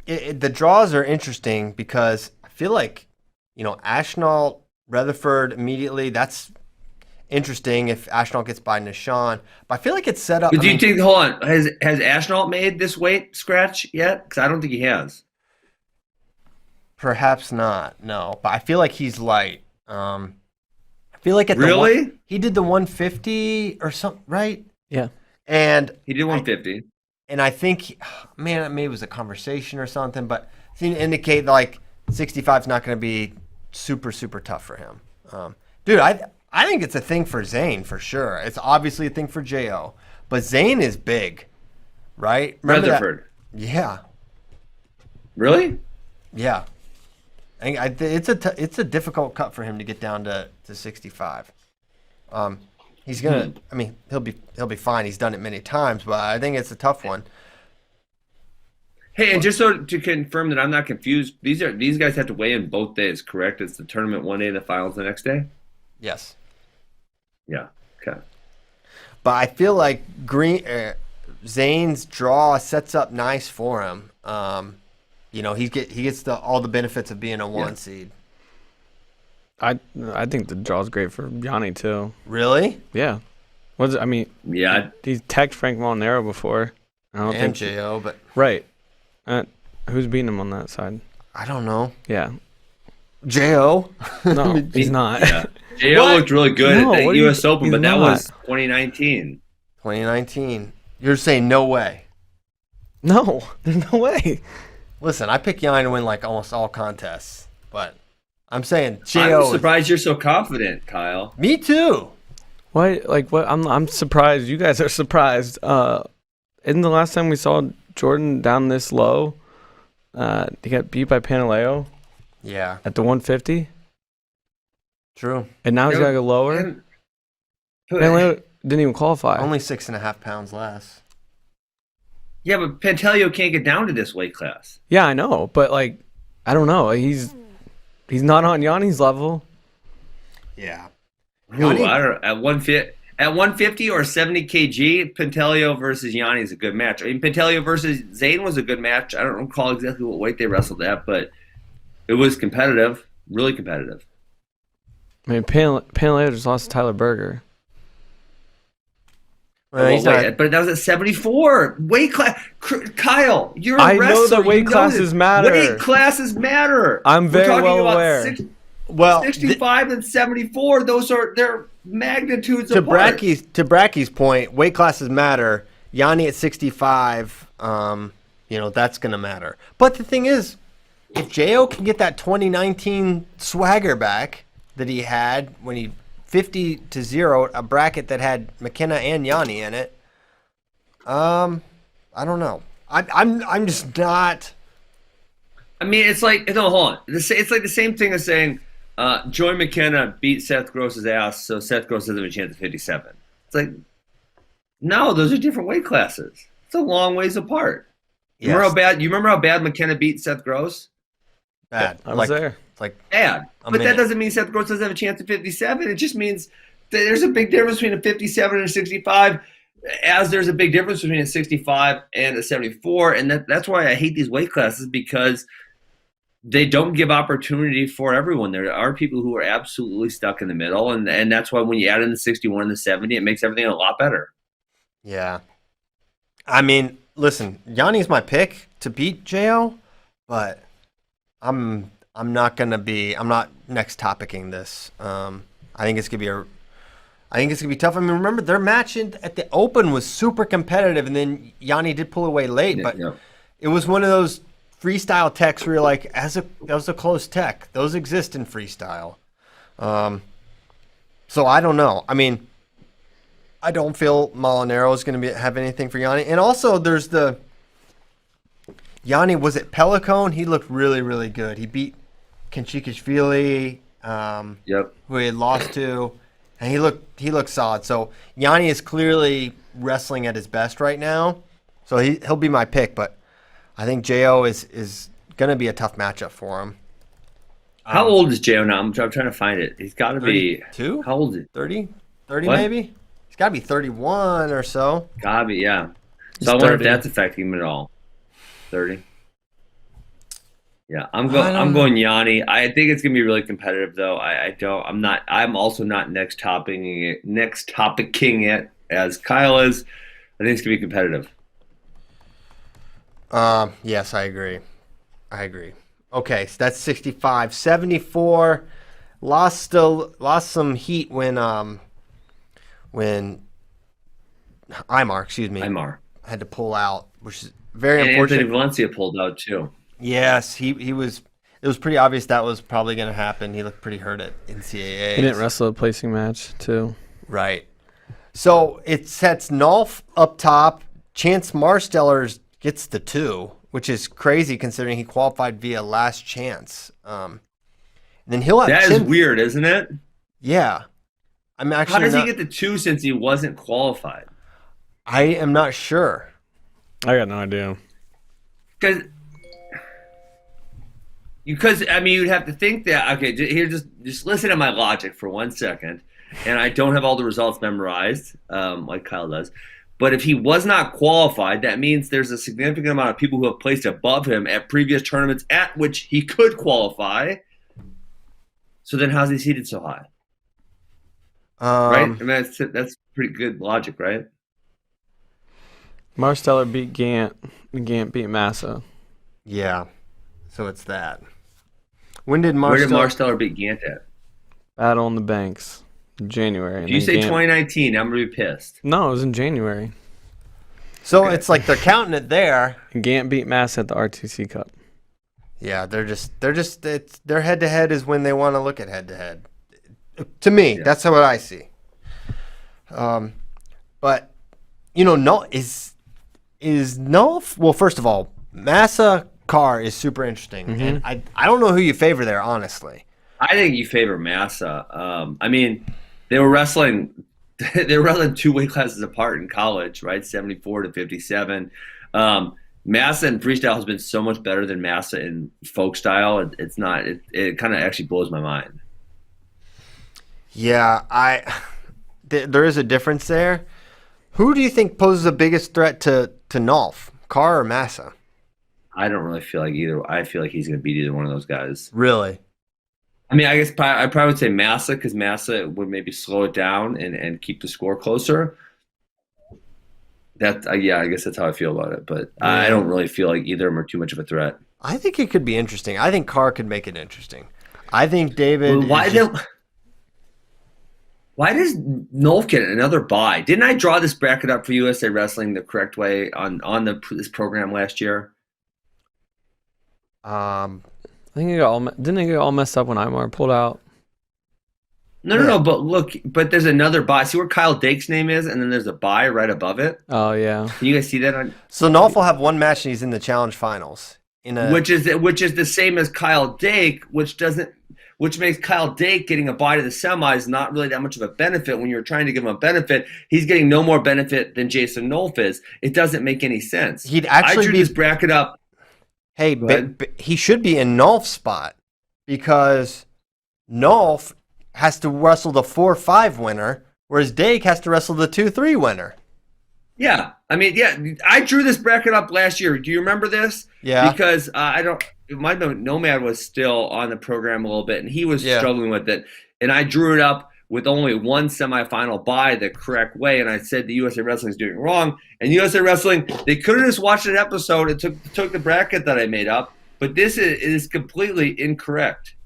the draws are interesting because I feel like, Ashnault, Rutherford immediately, that's interesting if Ashnault gets by Nishan. But I feel like it's set up. But do you think, hold on, has Ashnault made this weight scratch yet? Because I don't think he has. Perhaps not, no. But I feel like he's light. I feel like he did the 150 or something, right? Yeah. And he did 150. And I think, maybe it was a conversation or something, but it seemed to indicate like 65 is not going to be super, super tough for him. Dude, I think it's a thing for Zane for sure. It's obviously a thing for J.O., but Zane is big, right? Remember Rutherford. That? Yeah. Really? Yeah. It's a difficult cut for him to get down to 65. He's gonna. I mean, he'll be fine. He's done it many times, but I think it's a tough one. Hey, and just so to confirm that I'm not confused, these guys have to weigh in both days, correct? It's the tournament one day, the finals the next day. Yes. Yeah. Okay. But I feel like Zane's draw sets up nice for him. He gets all the benefits of being a 1 seed. I think the draw's great for Yanni too. Really? Yeah. Yeah. He's teched Frank Molinaro before. I don't think J.O., but right. Who's beating him on that side? I don't know. Yeah. J.O.? No, he's not. Yeah. J.O. looked really good at the U.S. Open, but that was 2019. 2019. You're saying no way? No, there's no way. Listen, I pick Yanni to win like almost all contests, but I'm saying J.O. I'm surprised you're so confident, Kyle. Me too. What? I'm surprised. You guys are surprised. Isn't the last time we saw Jordan down this low, he got beat by Pantaleo? Yeah. At the 150? True. And now he's got to go lower? Pantaleo didn't even qualify. Only 6.5 pounds less. Yeah, but Pantaleo can't get down to this weight class. Yeah, I know. But, I don't know. He's not on Yanni's level. Yeah. Ooh, I don't know. At 150 or 70 kg, Pantelio versus Yanni is a good match. I mean, Pantelio versus Zayn was a good match. I don't recall exactly what weight they wrestled at, but it was competitive, really competitive. I mean, Pantelio just lost to Tyler Berger. But that was at 74. Weight class. Kyle, you're a wrestler. I know that weight classes matter. Weight classes matter. I'm very well aware. 65 and 74, they're magnitudes apart. To Bracky's point, weight classes matter. Yanni at 65, that's going to matter. But the thing is, if Jo can get that 2019 swagger back that he had when he 50-0, a bracket that had McKenna and Yanni in it, I don't know. I'm just not. I mean, it's like, no, hold on. It's like the same thing as saying Joey McKenna beat Seth Gross's ass, so Seth Gross doesn't have a chance at 57. It's like, no, those are different weight classes. It's a long ways apart. Yes. You remember how bad McKenna beat Seth Gross? Bad. I was there. It's like bad. But that doesn't mean Seth Gross doesn't have a chance at 57. It just means that there's a big difference between a 57 and a 65, as there's a big difference between a 65 and a 74. And that's why I hate these weight classes, because they don't give opportunity for everyone. There are people who are absolutely stuck in the middle, and that's why when you add in the 61 and the 70, it makes everything a lot better. Yeah. I mean, listen, Yanni's my pick to beat Jo, but I'm not next topicing this. I think it's gonna be tough. I mean, remember their match at the Open was super competitive, and then Yanni did pull away late, but it was one of those freestyle techs where you're like, that was a close tech. Those exist in freestyle. So I don't know. I mean, I don't feel Molinaro is going to have anything for Yanni. And also there's Yanni, was it Pelicone? He looked really, really good. He beat Kenchikashvili, who he had lost to, and he looked solid. So Yanni is clearly wrestling at his best right now. So he'll be my pick, but I think Jo is going to be a tough matchup for him. How old is Jo now? I'm trying to find it. He's got to be 32? How old is he? 30 maybe? He's got to be 31 or so. Got to be, yeah. He's I wonder 30. if that's affecting him at all. 30. Yeah, I'm going Yanni. I think it's gonna be really competitive, though. I'm also not next topicing it as Kyle is. I think it's gonna be competitive. Yes, I agree. Okay, so that's 65. 74, lost some heat when Imar had to pull out, which is very unfortunate. Anthony Valencia pulled out too. Yes, he was. It was pretty obvious that was probably going to happen. He looked pretty hurt at NCAA. He didn't wrestle a placing match too. Right. So it sets Nolf up top. Chance Marsteller gets the 2, which is crazy considering he qualified via Last Chance. Then he'll have that is weird, isn't it? Yeah. I'm actually. How does he get the 2 since he wasn't qualified? I am not sure. I got no idea. Because I mean, you'd have to think that. Okay, here, just listen to my logic for 1 second, and I don't have all the results memorized, like Kyle does. But if he was not qualified, that means there's a significant amount of people who have placed above him at previous tournaments at which he could qualify. So then, how's he seated so high? Right? I mean, that's pretty good logic, right? Marsteller beat Gant, and Gant beat Massa. Yeah. So it's that. Where did Marsteller beat Gant at? Battle on the Banks, in January. If you say 2019, I'm gonna be pissed. No, it was in January. So It's like they're counting it there. And Gant beat Massa at the RTC Cup. Yeah, their head to head is when they want to look at head to head. To me, that's what I see. But no is no. Well, first of all, Massa Carr is super interesting, and I don't know who you favor there, honestly. I think you favor Massa. I mean, they were wrestling 2 weight classes apart in college, right? 74 to 57. Massa in freestyle has been so much better than Massa in folk style. It's not. It kind of actually blows my mind. Yeah, there is a difference there. Who do you think poses the biggest threat to Nolf, Carr or Massa? I don't really feel like either. I feel like he's going to beat either one of those guys. Really? I mean, I guess I probably would say Massa because Massa would maybe slow it down and keep the score closer. That I guess that's how I feel about it. But I don't really feel like either of them are too much of a threat. I think it could be interesting. I think Carr could make it interesting. I think David. Why does Nolf get another bye? Didn't I draw this bracket up for USA Wrestling the correct way on this program last year? I think didn't it get all messed up when Imar pulled out? No. But there's another bye. See where Kyle Dake's name is, and then there's a bye right above it. Oh yeah. Can you guys see that? So Nolf will have one match and he's in the challenge finals. Which is the same as Kyle Dake, which makes Kyle Dake getting a bye to the semis not really that much of a benefit. When you're trying to give him a benefit, he's getting no more benefit than Jason Nolf is. It doesn't make any sense. He'd actually I drew this bracket up. Hey, but he should be in Nolf's spot because Nolf has to wrestle the 4-5 winner, whereas Dake has to wrestle the 2-3 winner. Yeah, I mean, I drew this bracket up last year. Do you remember this? Yeah. Because it might have been Nomad was still on the program a little bit, and he was struggling with it. And I drew it up with only one semifinal bye the correct way, and I said the USA Wrestling is doing it wrong. And USA Wrestling, they could have just watched an episode and took the bracket that I made up, but this is completely incorrect.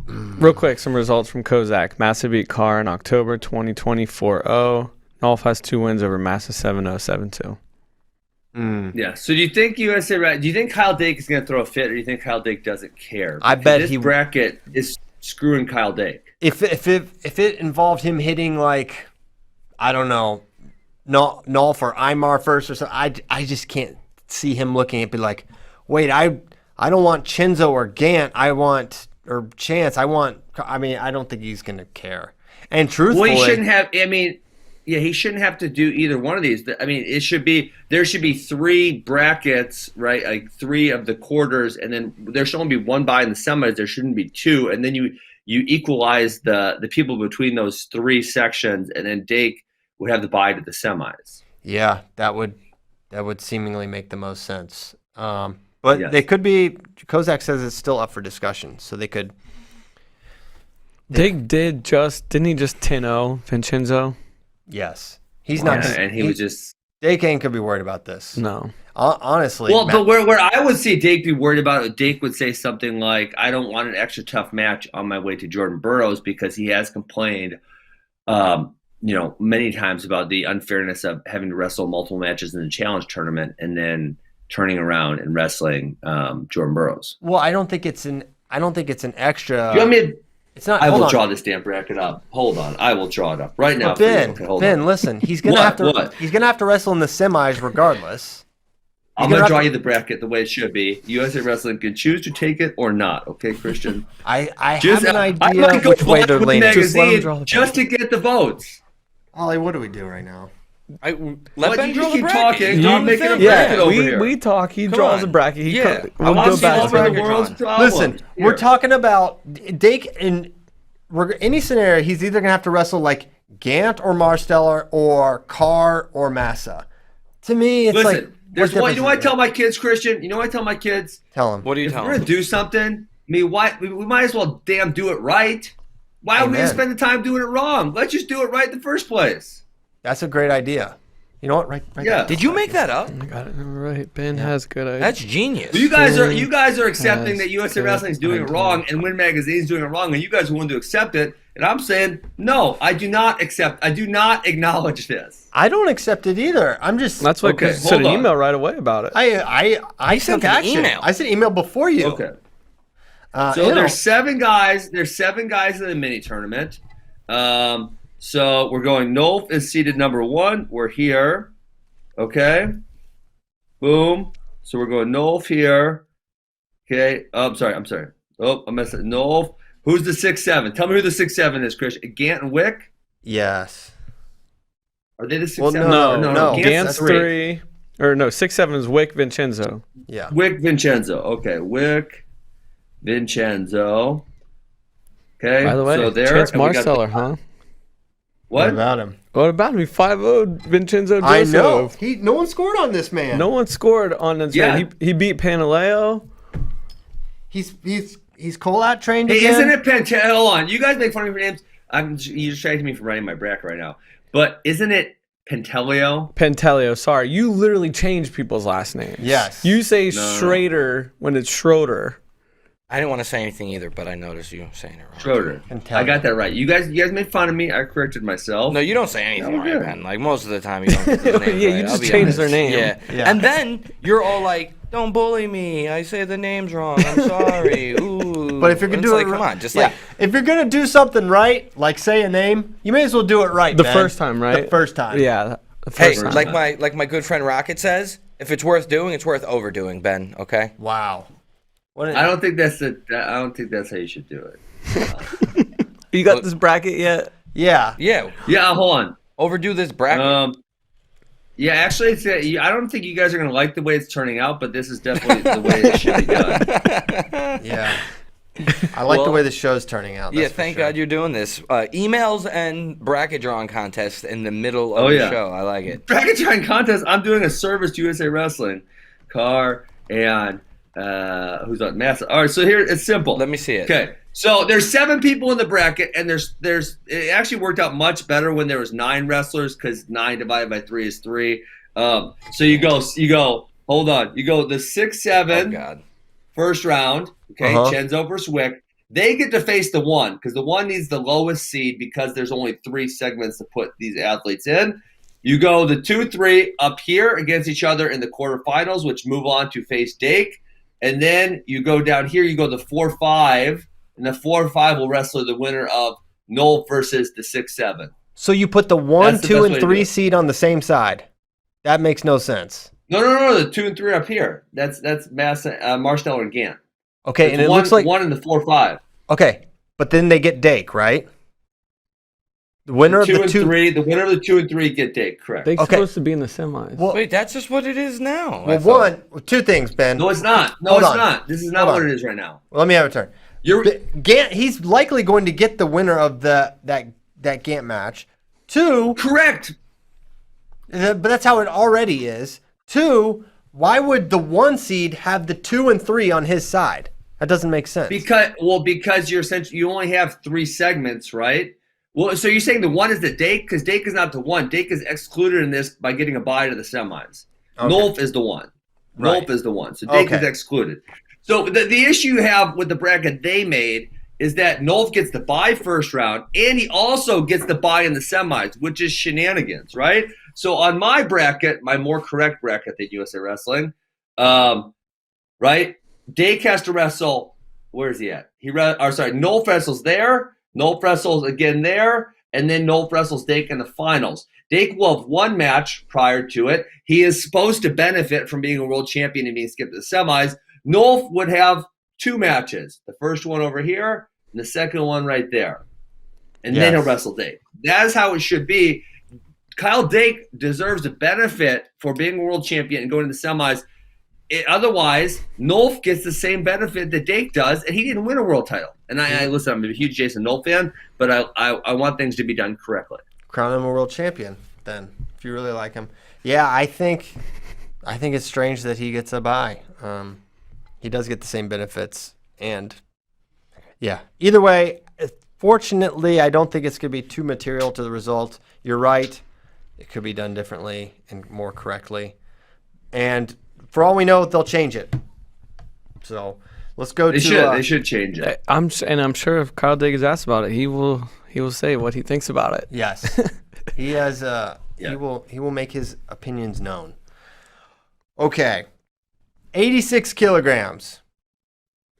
Real quick, some results from Kozak. Massa beat Carr in October 2020 4-0. Nolf has 2 wins over Massa 7-0, 7-2. Yeah. So do you think do you think Kyle Dake is going to throw a fit, or do you think Kyle Dake doesn't care? I bet this bracket is screwing Kyle Dake. If it involved him hitting like, I don't know, Nolf or Imar first or something, I just can't see him looking at be like, wait, I don't want Chenzo or Gant, or Chance. I don't think he's gonna care. And truthfully, well, he shouldn't have. I mean, he shouldn't have to do either one of these. I mean, there should be 3 brackets, right? Like 3 of the quarters, and then there should only be 1 bye in the semis. There shouldn't be 2, and then you equalize the people between those 3 sections, and then Dake would have the bye to the semis. Yeah, that would seemingly make the most sense. But yes. They could be. Kozak says it's still up for discussion, so they could. Dake didn't he just 10-0 Vincenzo? Yes, he's not. And he was just. Dake ain't could be worried about this. No, honestly. Well, but where I would see Dake be worried about it, Dake would say something like, "I don't want an extra tough match on my way to Jordan Burroughs," because he has complained, many times about the unfairness of having to wrestle multiple matches in the challenge tournament and then turning around and wrestling Jordan Burroughs. Well, I don't think it's an extra. You want me to, it's not. I will draw this damn bracket up. Hold on, I will draw it up right now. Ben, listen, he's gonna have to. He's gonna have to wrestle in the semis regardless. I'm gonna draw you the bracket the way it should be. USA Wrestling can choose to take it or not. Okay, Christian. I have an idea which way they're leaning. Just to get the votes. Ollie, what do we do right now? Let Ben draw the bracket. Talking. I'm making a bracket over here. We talk. He draws a bracket. We'll go back to the world's problem. Listen, we're talking about Dake in any scenario. He's either gonna have to wrestle like Gant or Marsteller or Carr or Massa. To me, it's like. There's one. You know what I tell my kids, Christian? You know what I tell my kids? Tell them. What do you tell them? If we're gonna do something, we might as well damn do it right. Why would we spend the time doing it wrong? Let's just do it right in the first place. That's a great idea. You know what? Right. Yeah. Did you make that up? I got it right. Ben has good ideas. That's genius. Well, you guys are accepting that USA Wrestling is doing it wrong and Win Magazine is doing it wrong, and you guys are willing to accept it. And I'm saying no. I do not accept. I do not acknowledge this. I don't accept it either. I'm just. That's why I sent an email right away about it. I sent an email. I sent email before you. Okay. So there's 7 guys. There's 7 guys in the mini tournament. So we're going. Nolf is seated number 1. We're here. Okay. Boom. So we're going Nolf here. Okay. Oh, I'm sorry. Oh, I messed up. Nolf. Who's the 6-7? Tell me who the 6-7 is, Chris. Gant and Wick? Yes. Are they the 6-7? Well, no. Gant's 3. Or no, 6-7 is Wick Vincenzo. Yeah. Wick Vincenzo. Okay. Wick Vincenzo. Okay. By the way, so there, Chance Marsteller, huh? What? about him? What about him? He 5-0 Vincenzo I Joseph. know. No one scored on this man. No one scored on this man. He beat Pantaleo. He's Colat trained Hey, again. isn't it Pantaleo? Hold on. You guys make fun of your names. You distracted me from writing my bracket right now. But isn't it Pantaleo? Pantaleo, sorry. You literally change people's last names. Yes. You say Schrader when it's Schroeder. I didn't want to say anything either, but I noticed you saying it wrong. Schroeder. I got that right. You guys made fun of me. I corrected myself. No, you don't say anything right, man. Like, most of the time you don't get their names Yeah, right. you I'll just be change honest. their name. Yeah. And then you're all like, don't bully me. I say the names wrong. I'm sorry. Ooh. But if you're gonna do it, come on, just if you're gonna do something right, like say a name, you may as well do it right. The Ben. first time, right? The first time. Yeah. The hey, first time. like my good friend Rocket says, if it's worth doing, it's worth overdoing, Ben. Okay. Wow. I don't think that's how you should do it. You got this bracket yet? Yeah. Yeah. Yeah, hold on. Overdo this bracket. Yeah, actually, I don't think you guys are going to like the way it's turning out, but this is definitely the way it should be done. Yeah. I like the way the show's turning out. Yeah, thank God you're doing this. Emails and bracket drawing contest in the middle of the show. I like it. Bracket drawing contest. I'm doing a service to USA Wrestling. Carr and who's on Massa. All right, so here it's simple. Let me see it. Okay, so there's 7 people in the bracket, and there's it actually worked out much better when there was 9 wrestlers because 9 divided by 3 is 3. So you go. Hold on. You go the 6-7. Oh God. First round. Okay, Chenzo versus Wick. They get to face the 1 because the 1 needs the lowest seed because there's only 3 segments to put these athletes in. You go the 2-3 up here against each other in the quarterfinals, which move on to face Dake. And then you go down here, you go the 4-5, and the 4-5 will wrestle the winner of Noel versus the 6-7. So you put the 1, 2, and 3 seed on the same side. That makes no sense. No. The 2 and 3 up here. That's Marcel and Gant. Okay, and it looks like 1 and the 4-5. Okay, but then they get Dake, right? The winner of the 2 and 3. The winner of the 2 and 3 get Dake. Correct. They're supposed to be in the semis. Well, wait, that's just what it is now. Well, 2 things, Ben. No, it's not. No, it's not. This is not what it is right now. Well, let me have a turn. Gant, he's likely going to get the winner of that Gant match. 2, correct. But that's how it already is. 2, why would the 1 seed have the 2 and 3 on his side? That doesn't make sense. Because you're essentially you only have 3 segments, right? Well, so you're saying the 1 is the Dake? Because Dake is not the 1. Dake is excluded in this by getting a bye to the semis. Okay. Nolf is the 1. Right. Nolf is the 1. So Dake is excluded. So the issue you have with the bracket they made is that Nolf gets the bye first round, and he also gets the bye in the semis, which is shenanigans, right? So on my bracket, my more correct bracket than USA Wrestling, right? Dake has to wrestle. Where is he at? Nolf wrestles there. Nolf wrestles again there, and then Nolf wrestles Dake in the finals. Dake will have 1 match prior to it. He is supposed to benefit from being a world champion and being skipped to the semis. Nolf would have 2 matches. The first one over here, and the second one right there. And then he'll wrestle Dake. That is how it should be. Kyle Dake deserves to benefit for being a world champion and going to the semis. Otherwise, Nolf gets the same benefit that Dake does, and he didn't win a world title. And listen, I'm a huge Jason Nolf fan, but I want things to be done correctly. Crown him a world champion, then, if you really like him. Yeah, I think it's strange that he gets a bye. He does get the same benefits, and yeah. Either way, fortunately, I don't think it's going to be too material to the result. You're right. It could be done differently and more correctly. And for all we know, they'll change it. So let's go They should change it. I'm sure if Kyle Dake is asked about it, he will say what he thinks about it. Yes, he has. He will make his opinions known. Okay, 86 kilograms.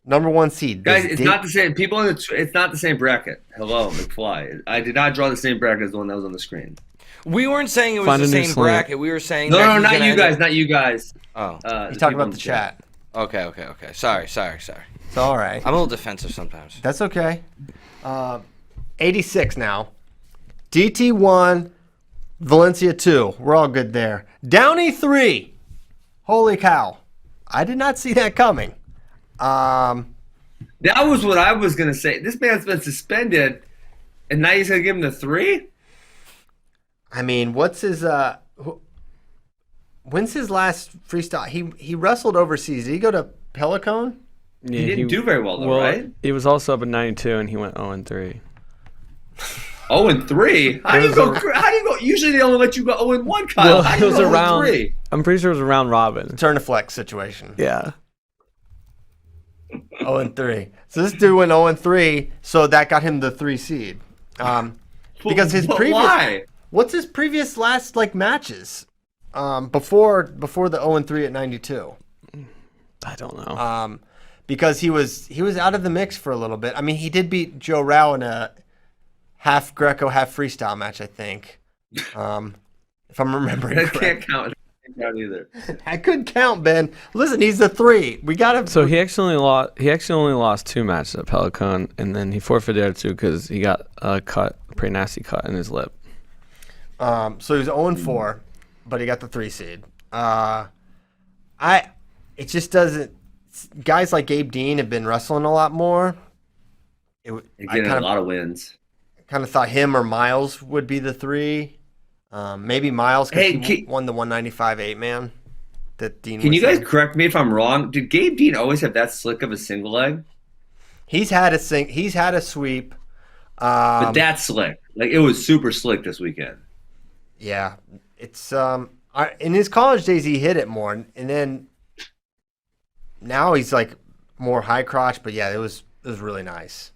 Number 1 seed. Guys, it's not the same. It's not the same bracket. Hello, McFly. I did not draw the same bracket as the one that was on the screen. We weren't saying it was the same bracket. We were saying no, not you guys, not you guys. Oh, he's talking about the chat. Okay. Sorry. It's all right. I'm a little defensive sometimes. That's okay. 86 now. DT 1, Valencia 2. We're all good there. Downey 3. Holy cow! I did not see that coming. That was what I was gonna say. This man's been suspended, and now he's gonna give him the 3. I mean, what's his when's his last freestyle? He wrestled overseas. Did he go to Pelicon? Yeah, He didn't do very well, though, right? He was also up at 92, and he went 0-3. 0-3. How do you go? Usually they only let you go 0-1, Kyle. How do you go 0-3? I'm pretty sure it was around Robin. Turn to flex situation. Yeah. 0-3. So this dude went 0-3, so that got him the 3 seed. Because his previous Why? What's his previous last matches? Before the 0-3 at 92. I don't know. Because he was out of the mix for a little bit. I mean, he did beat Joe Rao in a half Greco, half freestyle match, I think. If I'm remembering That correct. can't count. Either. I could count, Ben. Listen, he's the 3. We got him. So he actually only lost 2 matches at Pelicon, and then he forfeited there too because he got a pretty nasty cut in his lip. So he was 0-4, but he got the 3 seed. It just doesn't. Guys like Gabe Dean have been wrestling a lot more. You're getting a lot of wins. Kind of thought him or Miles would be the 3. Maybe Miles because he won the 195 8-man. That Dean. Can you guys correct me if I'm wrong? Did Gabe Dean always have that slick of a single leg? He's had a sweep. But that's slick. Like it was super slick this weekend. Yeah, it's in his college days he hit it more, and then now he's like more high crotch. But yeah, it was really nice.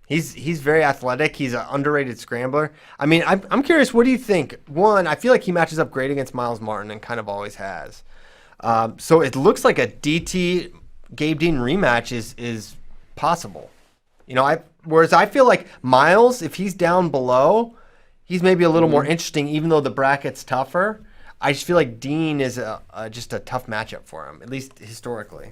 He's very athletic. He's an underrated scrambler. I mean, I'm curious. What do you think? One, I feel like he matches up great against Miles Martin and kind of always has. So it looks like a DT Gabe Dean rematch is possible. Whereas I feel like Miles, if he's down below, he's maybe a little more interesting, even though the bracket's tougher. I just feel like Dean is just a tough matchup for him, at least historically.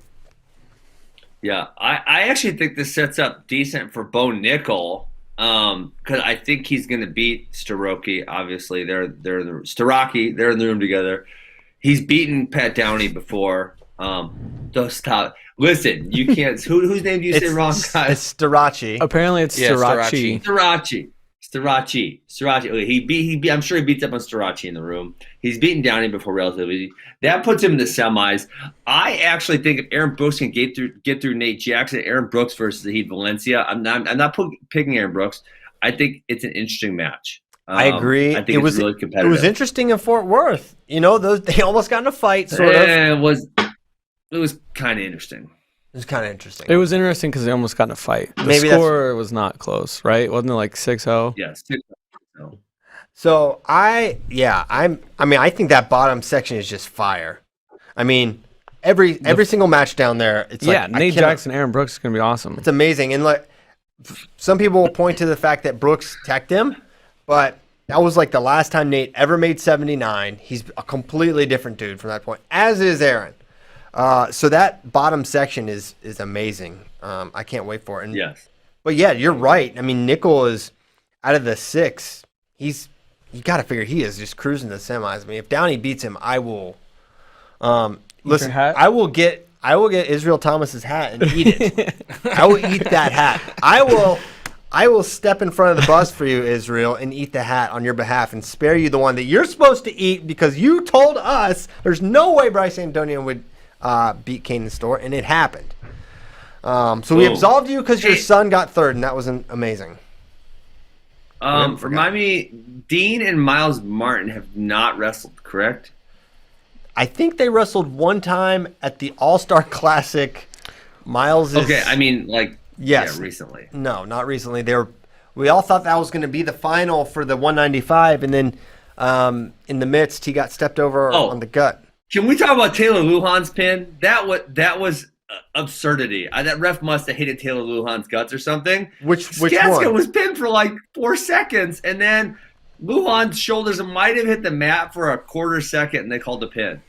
Yeah, I actually think this sets up decent for Bo Nickel because I think he's going to beat Starocki. Obviously, they're in the room together. He's beaten Pat Downey before. Stop. Listen, you can't. Whose name do you say wrong, guys? It's Starachi. Apparently, it's Starachi. Starachi. He I'm sure he beats up on Starachi in the room. He's beaten Downey before relatively. That puts him in the semis. I actually think if Aaron Brooks can get through Nate Jackson, Aaron Brooks versus Zahid Valencia, I'm not picking Aaron Brooks. I think it's an interesting match. I agree. I think it's really competitive. It was interesting in Fort Worth. They almost got in a fight, sort of. It was kind of interesting. It was kind of interesting. It was interesting because they almost got in a fight. The score was not close, right? Wasn't it like 6-0? Yes. So I think that bottom section is just fire. I mean, every single match down there, it's Nate Jackson, Aaron Brooks is gonna be awesome. It's amazing, and some people will point to the fact that Brooks teched him, but that was like the last time Nate ever made 79. He's a completely different dude from that point, as is Aaron. So that bottom section is amazing. I can't wait for it. And, yes. But yeah, you're right. I mean, Nickel is out of the 6. You got to figure he is just cruising the semis. I mean, if Downey beats him, I will. Listen, I will get Israel Thomas's hat and eat it. I will eat that hat. I will step in front of the bus for you, Israel, and eat the hat on your behalf and spare you the one that you're supposed to eat because you told us there's no way Bryce Antonio would beat Kanan Store, and it happened. So we absolved you because your son got 3rd, and that was amazing. Remind me, Dean and Miles Martin have not wrestled, correct? I think they wrestled one time at the All-Star Classic. Miles is... Okay, I mean, yes. Yeah, recently. No, not recently. We all thought that was going to be the final for the 195, and then in the midst, he got stepped over on the gut. Can we talk about Taylor Lujan's pin? That was absurdity. That ref must have hated Taylor Lujan's guts or something. Which Skatska one? was pinned for 4 seconds, and then Lujan's shoulders might have hit the mat for a quarter second, and they called the pin.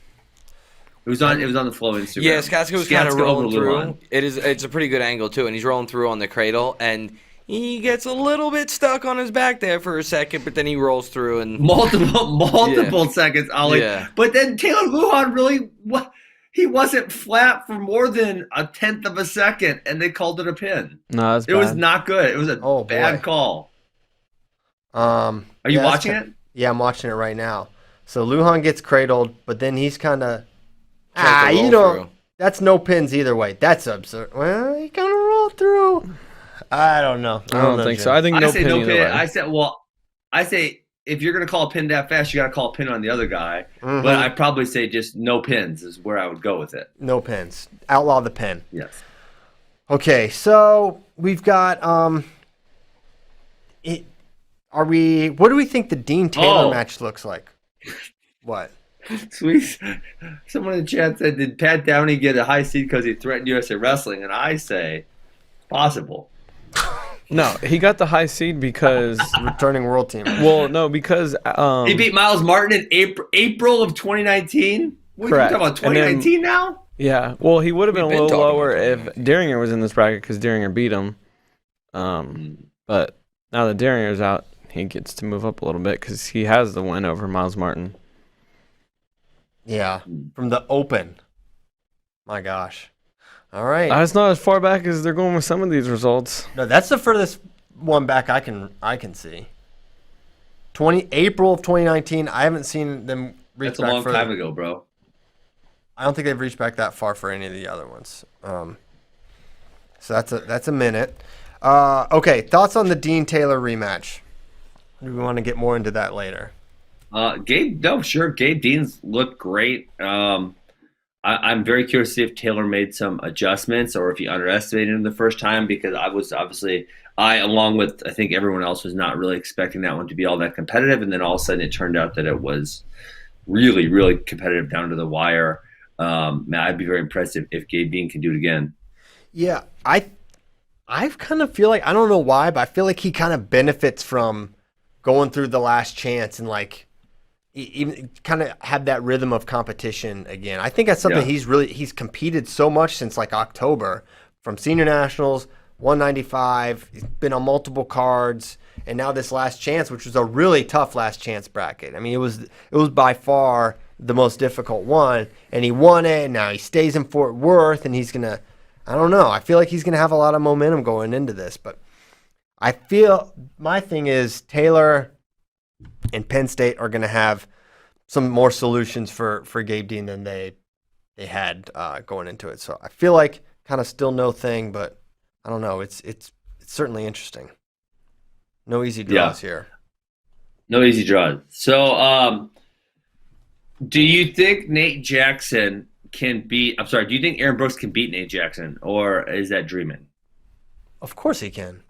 It was on the Flow Instagram. Yeah, Skatska was kind of rolling through. Lujan. It's a pretty good angle too, and he's rolling through on the cradle, and he gets a little bit stuck on his back there for a second, but then he rolls through and multiple seconds, Ollie. Yeah. But then Taylor Lujan he wasn't flat for more than 1/10 of a second, and they called it a pin. No, that's bad. It was not good. It was a bad call. Are you watching it? Yeah, I'm watching it right now. So Lujan gets cradled, but then he's kind of that's no pins either way. That's absurd. Well, he kind of rolled through. I don't know. I don't think Jim. so. I think no say pin no either pin. way. I say if you're gonna call a pin that fast, you gotta call a pin on the other guy. Mhm. But I'd probably say just no pins is where I would go with it. No pins. Outlaw the pin. Yes. Okay, so we've got what do we think the Dean Taylor match looks like? What? Sweet. Someone in the chat said, did Pat Downey get a high seed because he threatened USA Wrestling? And I say, possible. No, he got the high seed because Returning world team. well, no, because He beat Miles Martin in April of 2019? What Correct. are you talking about, 2019 now? yeah, well, he would have been a We've been little talking lower about if Daringer was in this bracket because Daringer beat him. But now that Daringer's out, he gets to move up a little bit because he has the win over Miles Martin. Yeah, from the Open. My gosh. All right. That's not as far back as they're going with some of these results. No, that's the furthest one back I can see. April of 2019. I haven't seen them reach That's a back long further. time ago, bro. I don't think they've reached back that far for any of the other ones. So that's a minute. Okay, thoughts on the Dean Taylor rematch? Do we want to get more into that later? Gabe Dean's looked great. I'm very curious to see if Taylor made some adjustments or if he underestimated him the first time, because along with I think everyone else, was not really expecting that one to be all that competitive, and then all of a sudden it turned out that it was really, really competitive down to the wire. I'd be very impressed if Gabe Dean can do it again. Yeah, I kind of feel like, I don't know why, but I feel like he kind of benefits from going through the Last Chance and like even kind of have that rhythm of competition again. I think that's something he's competed so much since like October, from senior nationals, 195, he's been on multiple cards, and now this Last Chance, which was a really tough Last Chance bracket. I mean, it was by far the most difficult one, and he won it, and now he stays in Fort Worth, and he's gonna, I don't know, I feel like he's gonna have a lot of momentum going into this. But I feel my thing is Taylor and Penn State are going to have some more solutions for Gabe Dean than they had going into it. So I feel like kind of still no thing, but I don't know. It's certainly interesting. No easy draws here. No easy draws. So, do you think Nate Jackson can beat? I'm sorry. Do you think Aaron Brooks can beat Nate Jackson, or is that dreaming? Of course he can.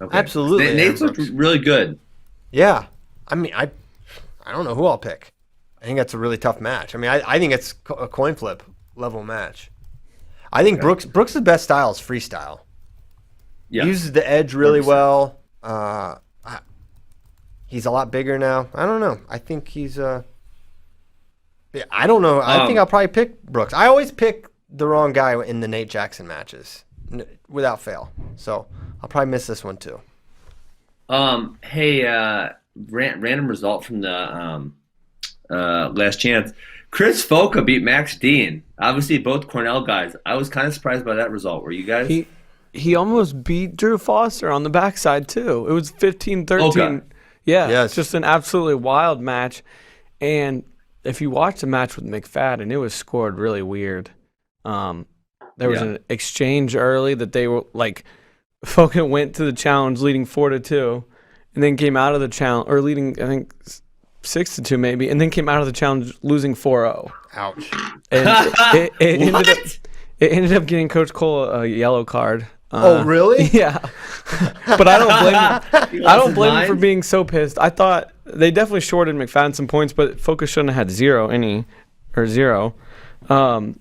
Okay. Absolutely. Nate's looked really good. Yeah. I mean, I don't know who I'll pick. I think that's a really tough match. I mean, I think it's a coin flip level match. I think Brooks' best style is freestyle. Yeah. He uses the edge really 100%. Well. He's a lot bigger now. I don't know. I think he's I don't know. I think I'll probably pick Brooks. I always pick the wrong guy in the Nate Jackson matches without fail. So I'll probably miss this one too. Hey, random result from the Last Chance. Chris Foca beat Max Dean. Obviously, both Cornell guys. I was kind of surprised by that result. Were you guys? He almost beat Drew Foster on the backside too. It was 15-13. Okay. Yeah, Yes. it's just an absolutely wild match. And if you watch the match with McFadden, it was scored really weird. There was an exchange early that they were like, Foca went to the challenge leading 4-2, and then came out of the challenge, or leading, I think, 6-2 maybe, and then came out of the challenge losing 4-0. Ouch. And it ended up getting Coach Cole a yellow card. Oh, really? Yeah. But I don't blame him. I don't blame him mind? for being so pissed. I thought they definitely shorted McFadden some points, but Focus shouldn't have had zero. And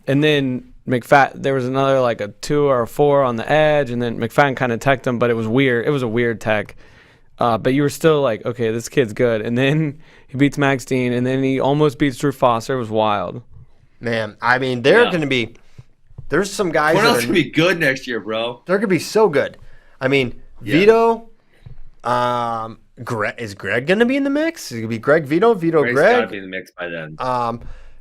then McFadden, there was another like a 2 or a 4 on the edge, and then McFadden kind of teched him, but it was weird. It was a weird tech. But you were still like, okay, this kid's good. And then he beats Max Dean, and then he almost beats Drew Foster. It was wild. Man, I mean, there's some guys What that else are can be good next year, bro? they're gonna be so good. I mean, Vito, is Greg gonna be in the mix? Is it gonna be Greg Vito, Greg's gotta Greg? be in the mix by then.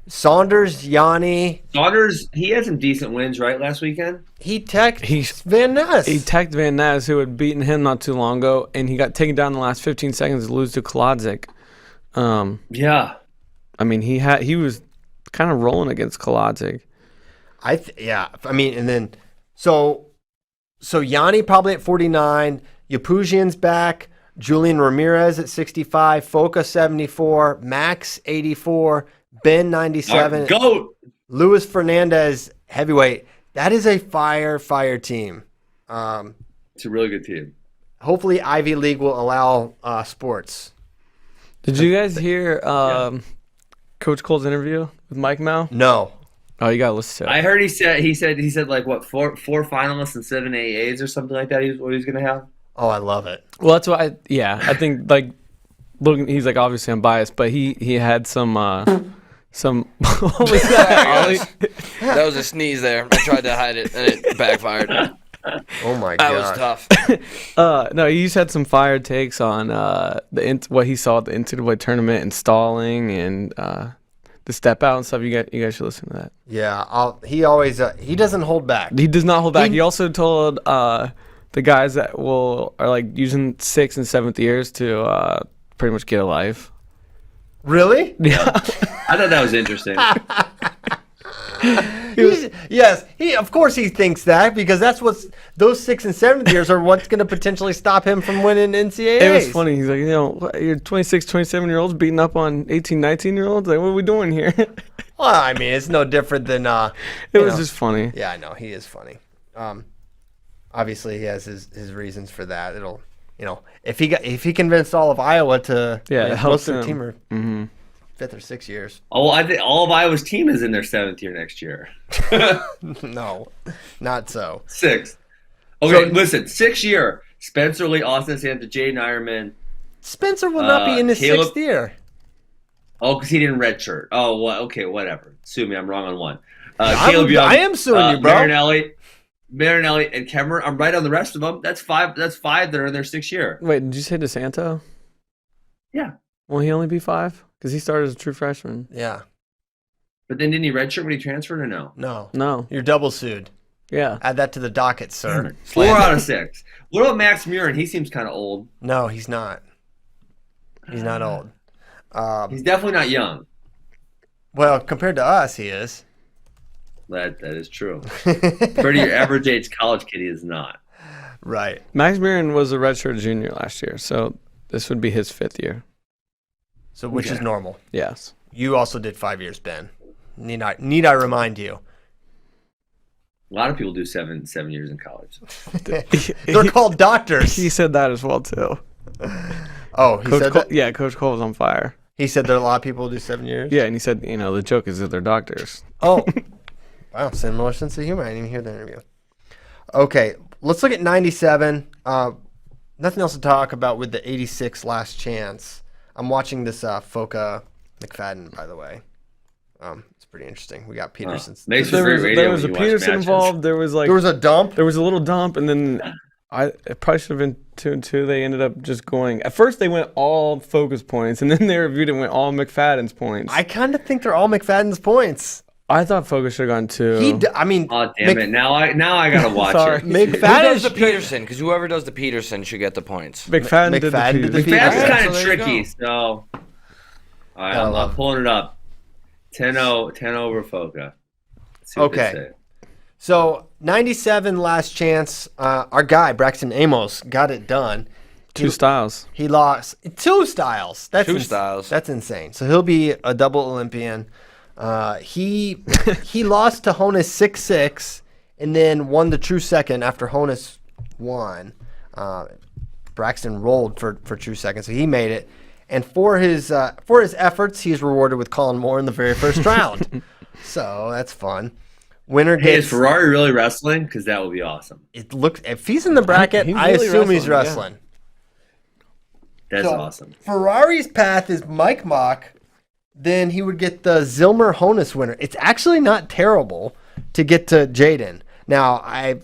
Saunders, Yanni. Saunders, he had some decent wins, right, last weekend? He teched Van Ness. He teched Van Ness, who had beaten him not too long ago, and he got taken down in the last 15 seconds to lose to Kolodzik. Yeah. I mean, he was kind of rolling against Kolodzik. I mean, and then so Yanni probably at 49, Yapuzian's back, Julian Ramirez at 65, Foca 74, Max 84, Ben 97, GOAT. Luis Fernandez heavyweight. That is a fire team. It's a really good team. Hopefully Ivy League will allow sports. Did you guys hear Coach Cole's interview with Mike Mao? No. Oh, you gotta listen to it. I heard he said like what four finalists and 7 AAs or something like that. What he's gonna have. Oh, I love it. Well, that's why. I think like looking. He's like obviously I'm biased, but he had some. What was that, Ollie? That was a sneeze there. I tried to hide it, and it backfired. Oh my That god. was tough. No, he just had some fire takes on what he saw at the NCAA tournament and stalling and the step out and stuff. You guys should listen to that. Yeah, he always he doesn't hold back. He does not hold back. He also told the guys that are like using 6th and 7th years to pretty much get a life. Really? Yeah. I thought that was interesting. Of course he thinks that because that's what's those 6th and 7th years are what's going to potentially stop him from winning NCAAs. It was funny. He's like, you're 26, 27-year-olds beating up on 18, 19-year-olds. Like, what are we doing here? Well, I mean, it's no different than it was just funny. Yeah, I know he is funny. Obviously he has his reasons for that. It'll, if he convinced all of Iowa to helps most of the him. team are Mm-hmm. 5th or 6th years. Oh, well, I think all of Iowa's team is in their 7th year next year. No, not so. 6th. Okay, listen. 6th year. Spencer Lee, Austin Santa, Jay Nyerman. Spencer will not be in his Caleb, 6th year. Oh, because he didn't redshirt. Oh, well, okay, whatever. Sue me, I'm wrong on one. I am suing you, bro. Marinelli, and Kemmer. I'm right on the rest of them. That's 5. That's 5 that are in their 6th year. Wait, did you say DeSanto? Yeah. Will he only be 5? Because he started as a true freshman. Yeah. But then didn't he redshirt when he transferred or no? No. You're double sued. Yeah. Add that to the docket, sir. 4 out of 6. What about Max Murin? He seems kind of old. No, he's not. He's not old. He's definitely not young. Well, compared to us, he is. That is true. Compared to your average age college kid, he is not. Right. Max Murin was a redshirt junior last year, so this would be his 5th year. So, which is normal. Yes. You also did 5 years, Ben. Need I remind you? A lot of people do seven years in college. They're called doctors. He said that as well, too. Oh, he said that? Yeah, Coach Cole was on fire. He said that a lot of people do 7 years? Yeah, and he said, the joke is that they're doctors. Oh. Wow, similar sense of humor. I didn't even hear the interview. Okay, let's look at 97. Nothing else to talk about with the 86 Last Chance. I'm watching this Foca McFadden, by the way. It's pretty interesting. We got Peterson. There was a Peterson involved. There was a dump. There was a little dump, and then it probably should have been 2-2. They ended up just going. At first, they went all Foca's points, and then they reviewed it and went all McFadden's points. I kind of think they're all McFadden's points. I thought Foca should have gone 2. Oh damn it! Now I gotta watch it. Who does the Peterson? Because whoever does the Peterson should get the points. McFadden did the Peterson. McFadden's kind of So there you tricky. So, all right, I'm pulling it up. 10-0 over Foca. Okay. So 97 Last Chance. Our guy Braxton Amos got it done. 2 styles. He lost 2 styles. That's styles. That's insane. So he'll be a double Olympian. He lost to Honus 6-6 and then won the true second after Honus won. Braxton rolled for true second, so he made it. And for his efforts, he's rewarded with Colin Moore in the very first round. So that's fun. Winner gets. Hey, is Ferrari really wrestling? Because that would be awesome. It looks if he's in the bracket, I assume he's wrestling. That's awesome. Ferrari's path is Mike Mock. Then he would get the Zilmer Honus winner. It's actually not terrible to get to Jaden. Now, I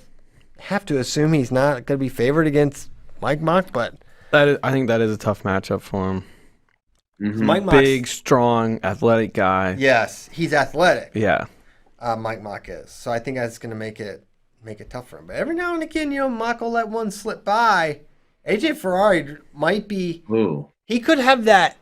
have to assume he's not going to be favored against Mike Mock, but I think that is a tough matchup for him. Mm-hmm. Mike Mock's, big, strong, athletic guy. Yes, he's athletic. Yeah. Mike Mock is. So I think that's going to make it tough for him. But every now and again, Mock will let one slip by. AJ Ferrari might be. Ooh. He could have that.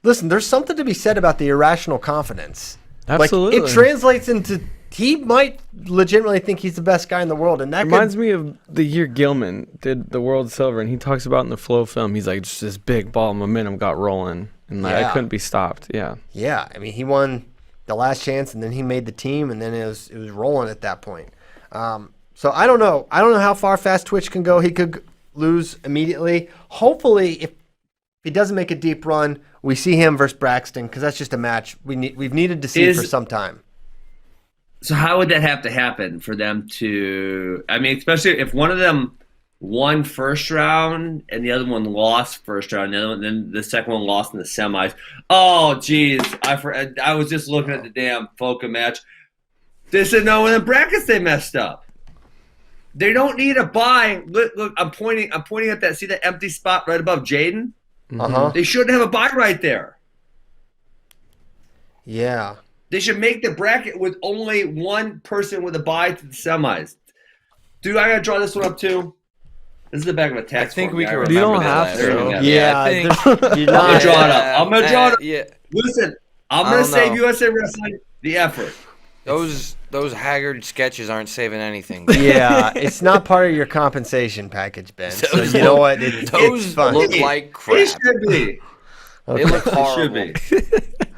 listen, there's something to be said about the irrational confidence. Absolutely. Like, it translates into he might legitimately think he's the best guy in the world, and that reminds me of the year Gilman did the World Silver, and he talks about in the Flow film, he's like, just this big ball of momentum got rolling, and like, I couldn't be stopped. Yeah. Yeah, I mean, he won the Last Chance, and then he made the team, and then it was rolling at that point. So I don't know. I don't know how far Fast Twitch can go. He could lose immediately. Hopefully, if he doesn't make a deep run, we see him versus Braxton, because that's just a match we've needed to see for some time. So how would that have to happen for them to? I mean, especially if one of them won first round and the other one lost first round, then the second one lost in the semis. Oh, geez, I was just looking at the damn FOCA match. They said no, in the brackets they messed up. They don't need a bye. Look, I'm pointing at that. See that empty spot right above Jaden? They shouldn't have a bye right there. Yeah. They should make the bracket with only one person with a bye to the semis. Dude, I gotta draw this one up too. This is the back of a text. I think we can You remember don't that have last to. year. Yeah, I think, you're I'm not. gonna draw it up. I'm gonna draw it up. Yeah. Listen, I'm I gonna don't save know. USA Wrestling the effort. Those haggard sketches aren't saving anything. Yeah, it's not part of your compensation package, Ben. So you know what? Those it's fun. look like crap. It should be. They look It should horrible. be.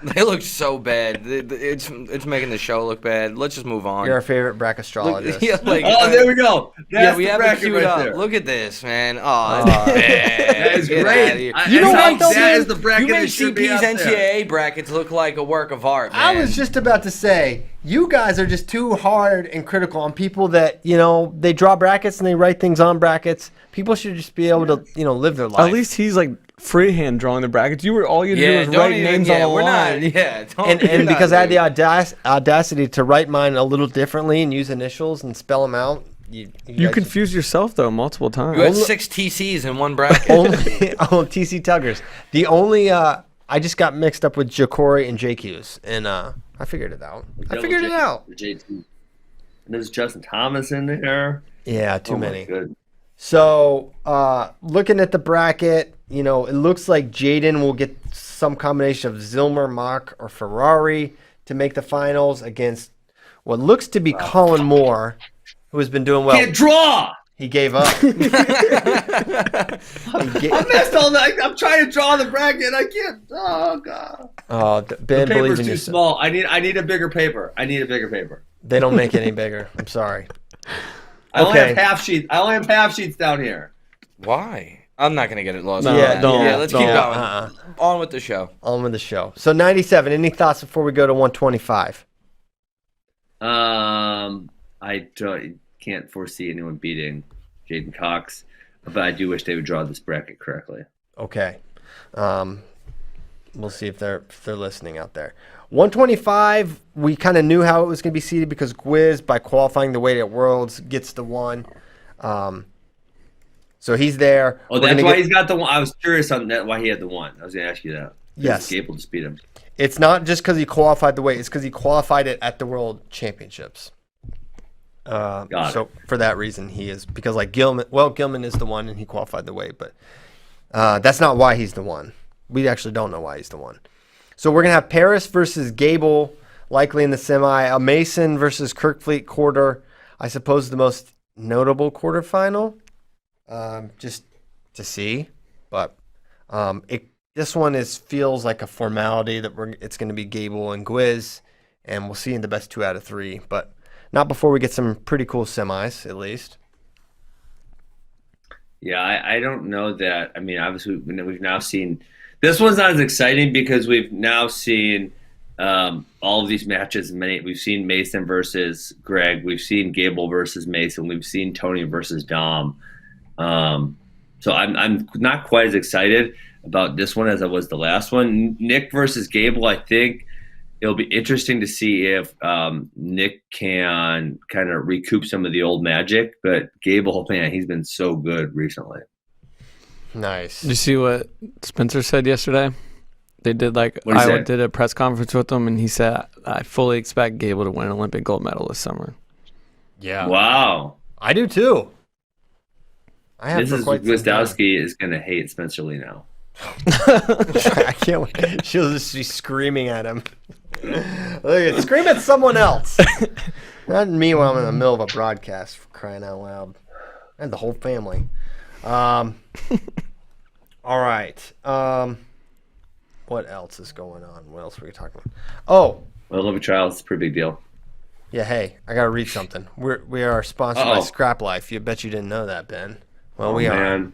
They look so bad. It's making the show look bad. Let's just move on. You're our favorite brackastrologist. Yeah, like, Oh, there we go. That's we the have it bracket queued right up. there. Look at this, man. Oh, that's bad. That is Get great. outta here. I- You know that's what, how- though, that man? is the bracket You that make should be CP's out there. NCAA brackets look like a work of art, man. I was just about to say, you guys are just too hard and critical on people that, they draw brackets and they write things on brackets. People should just be able to, live their life. At least he's like freehand drawing the brackets. All you had to do was don't write even- names yeah, on a we're line. not. Yeah, don't, And you're not because I had doing the audacity to write mine a little differently and use initials and spell them out. You You guys- confused yourself though multiple times. You had 6 TCs in one bracket. only TC Tuggers. The only I just got mixed up with Ja'Cory and JQs, and I figured it out. JT. And there's Justin Thomas in there. Yeah, too Oh my many. goodness. So looking at the bracket, it looks like Jaden will get some combination of Zilmer, Mock, or Ferrari to make the finals against what looks to be Colin Moore, who has been doing well. Can't draw. He gave up. I missed all that. I'm trying to draw the bracket. And I can't. Oh god. Ben The believes paper's in too you. small. I need a bigger paper. They don't make it any bigger. I'm sorry. I only Okay. have half sheets. I only have half sheets down here. Why? I'm not gonna get it lost. No, Yeah, don't. Yeah, let's keep don't. going. On with the show. On with the show. So 97. Any thoughts before we go to 125? I can't foresee anyone beating Jaden Cox, but I do wish they would draw this bracket correctly. Okay. We'll see if they're listening out there. 125, we kind of knew how it was going to be seeded because Gwiz, by qualifying the weight at Worlds, gets the one. So he's there. Oh, that's why he's got the one. I was curious on that why he had the one. I was going to ask you that. Yes. Gabe will just beat him. It's not just because he qualified the weight. It's because he qualified it at the World Championships. So for that reason, he is. Because like Gilman is the one and he qualified the weight. But that's not why he's the one. We actually don't know why he's the one. So we're going to have Paris versus Gable, likely in the semi. A Mason versus Kirkfleet quarter. I suppose the most notable quarterfinal. Just to see. But this one feels like a formality that it's going to be Gable and Gwiz. And we'll see in the best 2 out of 3. But not before we get some pretty cool semis, at least. Yeah, I don't know that. I mean, obviously, we've now seen – this one's not as exciting because we've now seen all of these matches. We've seen Mason versus Greg. We've seen Gable versus Mason. We've seen Tony versus Dom. So I'm not quite as excited about this one as I was the last one. Nick versus Gable, I think it'll be interesting to see if Nick can kind of recoup some of the old magic. But Gable, man, he's been so good recently. Nice. Did you see what Spencer said yesterday? They did did a press conference with him, and he said, "I fully expect Gable to win an Olympic gold medal this summer." Yeah. Wow. I do too. I have This for is quite some time. Gwizdowski is going to hate Spencer Lee now. I can't wait. She'll just be screaming at him. Look, scream at someone else. Not me while I'm in the middle of a broadcast, for crying out loud. And the whole family. All right. What else is going on? What else were we talking about? Oh. Well, Olympic trials is a pretty big deal. Yeah, hey, I got to read something. We are sponsored by Scrap Life. You bet you didn't know that, Ben. Well, we are.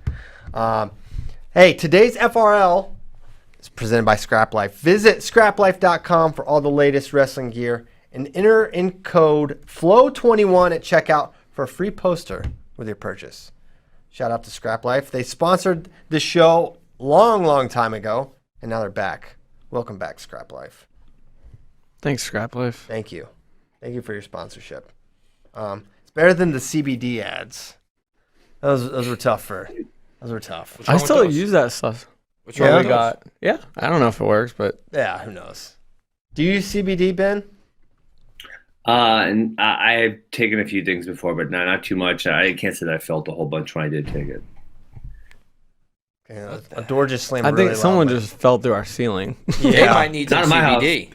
Hey, today's FRL is presented by Scrap Life. Visit scraplife.com for all the latest wrestling gear and enter in code FLOW21 at checkout for a free poster with your purchase. Shout out to Scrap Life. They sponsored the show long time ago, and now they're back. Welcome back, Scrap Life. Thanks, Scrap Life. Thank you. Thank you for your sponsorship. It's better than the CBD ads. Those were tough. Those were tough. I still use that stuff. What's wrong with we those? got. Yeah, I don't know if it works, but Yeah, who knows? Do you use CBD, Ben? And I've taken a few things before, but not too much. I can't say that I felt a whole bunch when I did take it. Okay, a door just slammed. I think really someone loudly. just fell through our ceiling. They might need Not some in my house. CBD.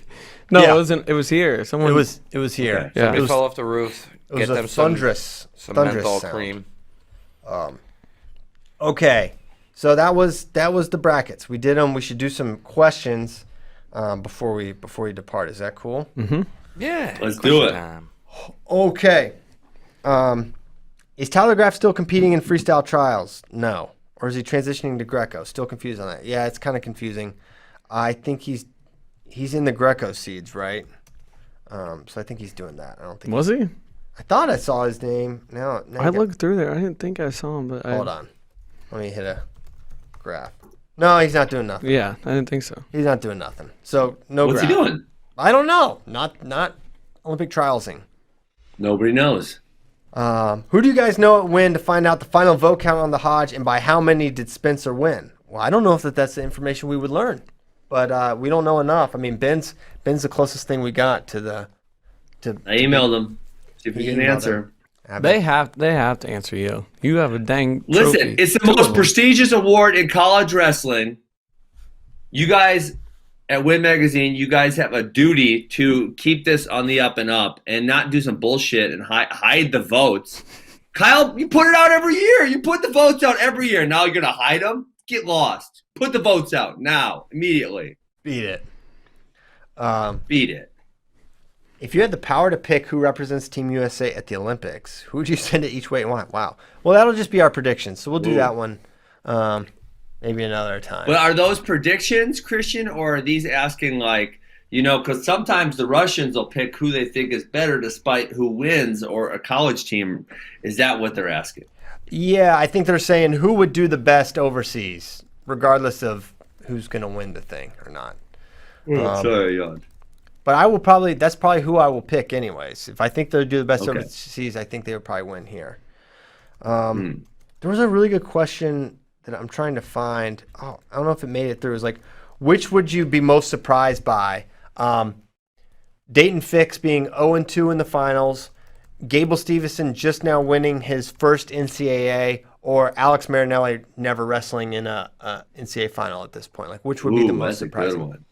No, Yeah. it wasn't. It was here. Someone. It was here. Okay. Yeah. It was, Fell off the roof. it was Get a them some thunderous menthol sound. cream. Okay, so that was the brackets. We did them. We should do some questions before we depart. Is that cool? Yeah. Let's do it. Time. Okay. Is Tyler Graff still competing in freestyle trials? No. Or is he transitioning to Greco? Still confused on that. Yeah, it's kind of confusing. I think he's in the Greco seeds, right? So I think he's doing that. I don't think. Was he? I thought I saw his name. No. I looked through there. I didn't think I saw him, but Hold on. Let me hit a graph. No, he's not doing nothing. Yeah, I didn't think so. He's not doing nothing. So no What's graph. he doing? I don't know. Not Olympic trialsing. Nobody knows. Who do you guys know at win to find out the final vote count on the Hodge, and by how many did Spencer win? Well, I don't know if that's the information we would learn, but we don't know enough. I mean, Ben's the closest thing we got to the. I emailed him. See if he can emailed answer. They have to answer you. You have a dang. Listen, trophy. it's the Two of most them. prestigious award in college wrestling. You guys at Win Magazine, you guys have a duty to keep this on the up and up and not do some bullshit and hide the votes. Kyle, you put it out every year. You put the votes out every year. Now you're going to hide them? Get lost. Put the votes out now, immediately. Beat it. Beat it. If you had the power to pick who represents Team USA at the Olympics, who would you send to each weight and why? Wow. Well, that'll just be our predictions. So we'll do that one maybe another time. But are those predictions, Christian, or are these asking because sometimes the Russians will pick who they think is better despite who wins or a college team. Is that what they're asking? Yeah, I think they're saying who would do the best overseas, regardless of who's going to win the thing or not. Sorry, Jan. But that's probably who I will pick anyways. If I think they'll do the best overseas, I think they would probably win here. There was a really good question that I'm trying to find. Oh, I don't know if it made it through. It was like, which would you be most surprised by? Dayton Fix being 0-2 in the finals, Gable Stevenson just now winning his first NCAA, or Alex Marinelli never wrestling in a NCAA final at this point. Like, which would be the most that's surprising? A good one.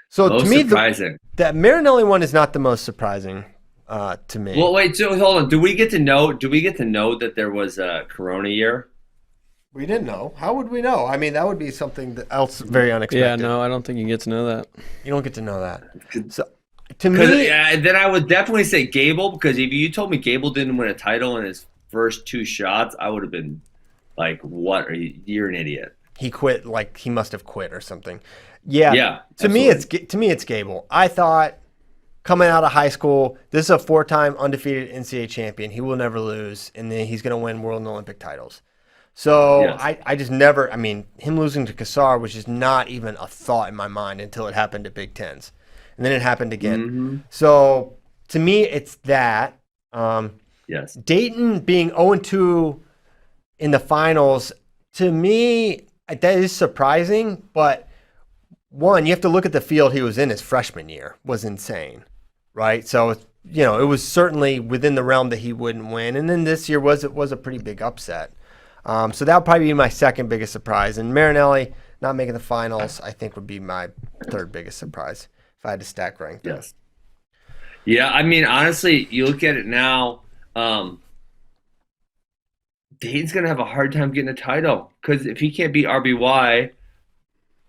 So Most to me, surprising. that Marinelli one is not the most surprising to me. Well, wait. So hold on. Do we get to know that there was a Corona year? We didn't know. How would we know? I mean, that would be something else very unexpected. Yeah, no, I don't think you get to know that. You don't get to know that. So to me, Then I would definitely say Gable, because if you told me Gable didn't win a title in his first two shots, I would have been like, "What? You're an idiot." he quit. Like he must have quit or something. Yeah. Yeah. To me, it's Gable. I thought coming out of high school, this is a 4-time undefeated NCAA champion. He will never lose, and then he's going to win world and Olympic titles. So Yes. I just never. I mean, him losing to Kassar was just not even a thought in my mind until it happened at Big Tens, and then it happened again. Mm-hmm. So to me, it's that. Yes. Dayton being 0-2 in the finals, to me, that is surprising. But one, you have to look at the field he was in his freshman year, was insane, right? So, it was certainly within the realm that he wouldn't win. And then this year was a pretty big upset. So that would probably be my second biggest surprise. And Marinelli, not making the finals, I think would be my third biggest surprise if I had to stack rank them. Yes. Yeah, I mean, honestly, you look at it now, Dane's going to have a hard time getting a title because if he can't beat RBY,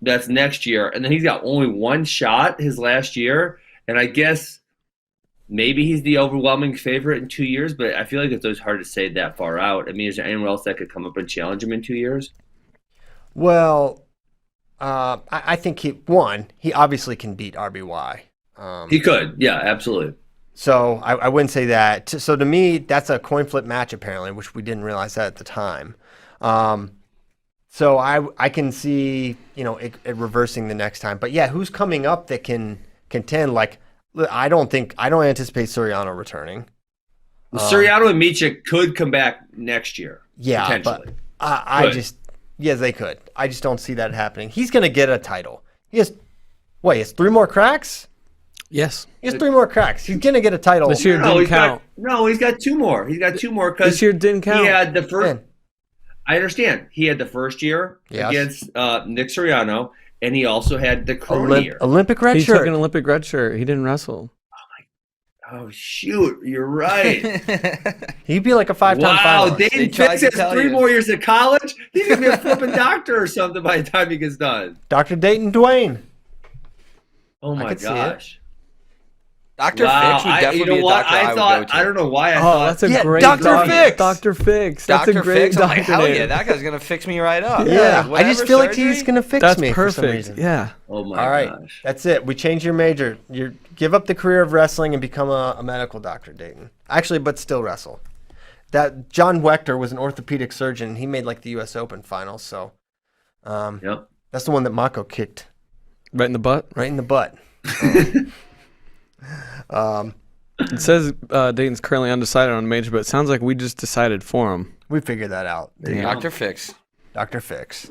that's next year. And then he's got only one shot his last year. And I guess maybe he's the overwhelming favorite in 2 years, but I feel like it's always hard to say that far out. I mean, is there anyone else that could come up and challenge him in 2 years? Well, I think he obviously can beat RBY. He could. Yeah, absolutely. So I wouldn't say that. So to me, that's a coin flip match apparently, which we didn't realize that at the time. So I can see, it reversing the next time. But yeah, who's coming up that can contend? Like, I don't anticipate Soriano returning. Well, Soriano and Micha could come back next year. Yeah, potentially. but yes, they could. I just don't see that happening. He's going to get a title. He has 3 more cracks? Yes. He has 3 more cracks. He's going to get a title. This year didn't count. He's got 2 more. He's got 2 more because this year didn't count. He had the first. I understand. He had the first year against Nick Soriano, and he also had the Corona year. Olympic red He shirt. took an Olympic red shirt. He didn't wrestle. Oh, shoot. You're right. He'd be like a 5-time wow, finalist. Dane Fix has 3 more years of college. He's going to be a flipping doctor or something by the time he gets done. Dr. Dayton Dwayne. Oh, my gosh. Dr. Fix would definitely be a doctor I would go to. I don't know why I thought. That's a great Dr. Fix. Dr. Fix. That's Dr. a great Fix. I'm like, hell name. yeah, that guy's going to fix me right up. Yeah. Like, I just feel like he's going to fix That's me perfect. for some reason. Yeah. Oh, my All right. gosh. That's it. We change your major. You give up the career of wrestling and become a medical doctor, Dayton. Actually, but still wrestle. That John Wechter was an orthopedic surgeon. And he made like the U.S. Open finals. So Yep. that's the one that Mako kicked. Right in the butt? Right in the butt. It says Dayton's currently undecided on major, but it sounds like we just decided for him. We figured that out. There you go. Dr. Fix. Dr. Fix.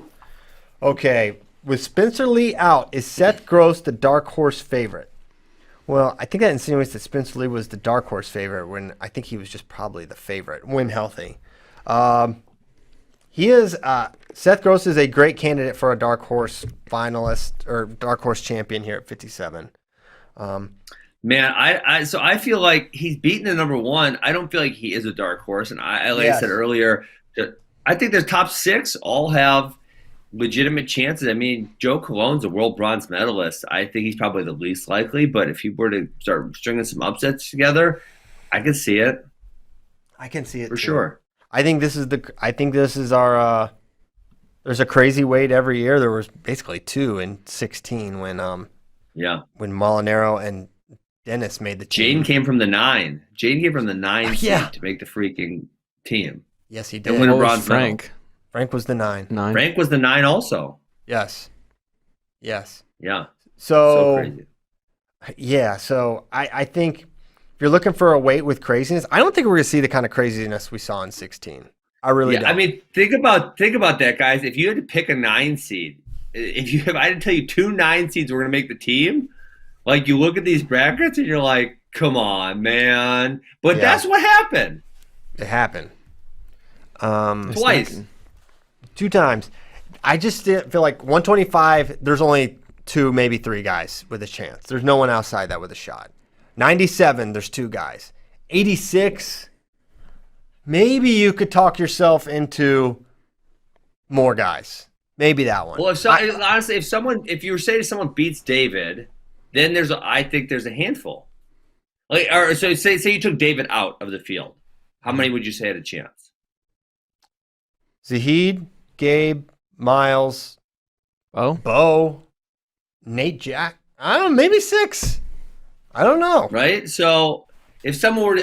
Okay. With Spencer Lee out, is Seth Gross the dark horse favorite? Well, I think that insinuates that Spencer Lee was the dark horse favorite when I think he was just probably the favorite when healthy. He is Seth Gross is a great candidate for a dark horse finalist or dark horse champion here at 57. Man, I feel like he's beaten the number 1. I don't feel like he is a dark horse. And I said earlier, I think the top 6 all have legitimate chances. I mean, Joe Cologne's a world bronze medalist. I think he's probably the least likely. But if he were to start stringing some upsets together, I can see it. I can see it for too. sure. I think this is our. There's a crazy weight every year. There was basically 2 in 16 when Molinaro and Dennis made the team. Jaden came from the 9. Jaden came from the 9 seed to make the freaking team. Yes, he did. And win a bronze Frank. medal. Frank was the 9. Frank was the 9 also. Yes. Yeah. So crazy. Yeah. So I think if you're looking for a weight with craziness, I don't think we're gonna see the kind of craziness we saw in 16. I really don't. I mean, think about that, guys. If you had to pick a 9 seed, I had to tell you 2 9 seeds were gonna make the team. Like, you look at these brackets and you're like, come on, man. But that's what happened. It happened. Twice. 2 times. I just feel like 125, there's only 2, maybe 3 guys with a chance. There's no one outside that with a shot. 97, there's 2 guys. 86, maybe you could talk yourself into more guys. Maybe that one. Well, honestly, if you were saying someone beats David, then I think there's a handful. Like, or so say you took David out of the field, how many would you say had a chance? Zahid, Gabe, Miles, Bo, Nate Jack. I don't know, maybe 6. I don't know. Right? So if someone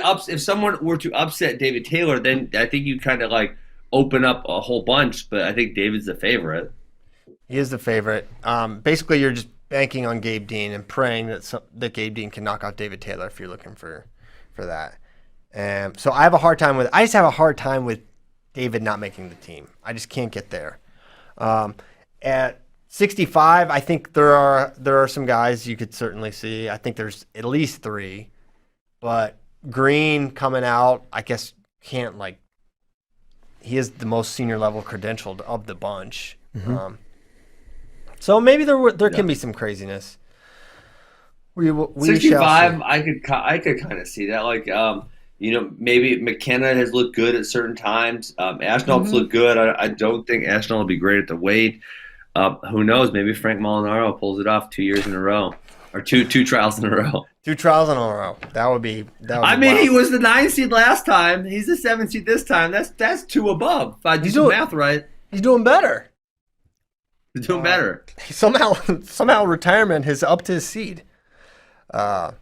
were to upset David Taylor, then I think you kind of like open up a whole bunch. But I think David's the favorite. He is the favorite. Basically, you're just banking on Gabe Dean and praying that Gabe Dean can knock out David Taylor if you're looking for that. So I just have a hard time with David not making the team. I just can't get there. At 65, I think there are some guys you could certainly see. I think there's at least 3, but Green coming out, I guess he is the most senior level credentialed of the bunch. Mm-hmm. So maybe there can be some craziness. We 65. shall see. I could kind of see that. Like, maybe McKenna has looked good at certain times. Ashnall's looked good. I don't think Ashnall will be great at the weight. Who knows? Maybe Frank Molinaro pulls it off 2 years in a row, or two trials in a row. 2 trials in a row. That would be. He was the 9 seed last time. He's the 7 seed this time. That's 2 above. If I do the math right, he's doing better. He's doing better. Somehow retirement has upped his seed. Oh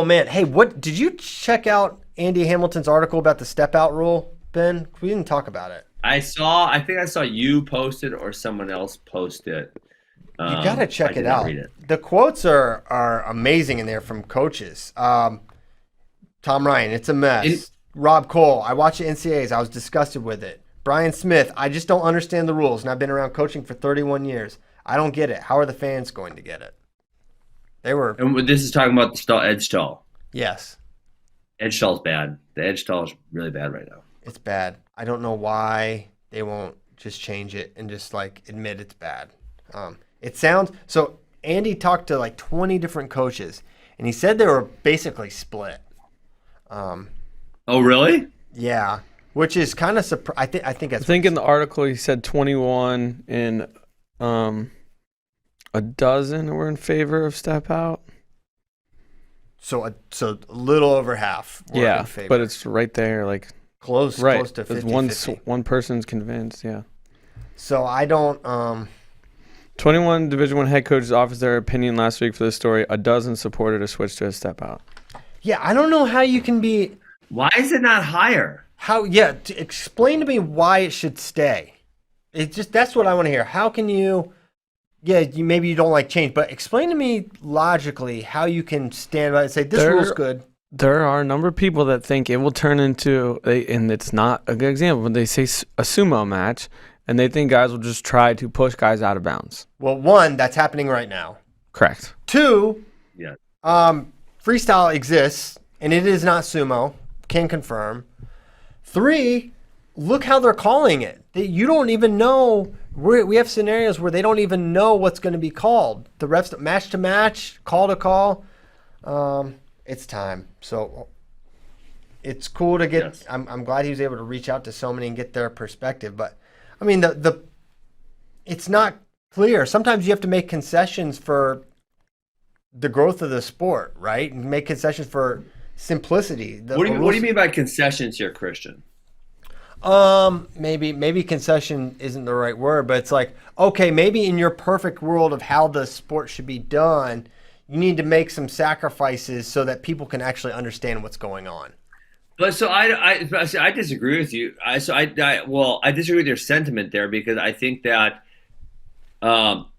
man, hey, what did you check out Andy Hamilton's article about the step out rule, Ben? We didn't talk about it. I think I saw you post it or someone else post it. You gotta check it out. The quotes are amazing in there from coaches. Tom Ryan, it's a mess. Rob Cole, I watched the NCAAs. I was disgusted with it. Brian Smith, I just don't understand the rules, and I've been around coaching for 31 years. I don't get it. How are the fans going to get it? And this is talking about the edge stall. Yes. Edge stall's bad. The edge stall is really bad right now. It's bad. I don't know why they won't just change it and just admit it's bad. It sounds so. Andy talked to 20 different coaches, and he said they were basically split. Oh, really? Yeah, which is kind of surprising. I think in the article he said 21 and a dozen were in favor of step out. So a little over half. Were in favor. But it's right there, close to 50-50. One person's convinced. Yeah. So I don't. 21 Division I head coaches offered their opinion last week for this story. A dozen supported a switch to a step out. Yeah, I don't know how you can be. Why is it not higher? Explain to me why it should stay. That's what I want to hear. How can you? Yeah, maybe you don't like change, but explain to me logically how you can stand by and say this rule's good. There are a number of people that think it will turn into, and it's not a good example, but they say a sumo match, and they think guys will just try to push guys out of bounds. Well, 1, that's happening right now. Correct. 2, freestyle exists, and it is not sumo. Can confirm. 3, look how they're calling it. You don't even know. We have scenarios where they don't even know what's going to be called. The refs match to match, call to call. It's time. So it's cool to get. Yes. I'm glad he was able to reach out to so many and get their perspective. But I mean, it's not clear. Sometimes you have to make concessions for the growth of the sport, right? And make concessions for simplicity. What do you mean by concessions here, Christian? Maybe concession isn't the right word, but it's okay, maybe in your perfect world of how the sport should be done, you need to make some sacrifices so that people can actually understand what's going on. But so I disagree with you. I disagree with your sentiment there, because I think that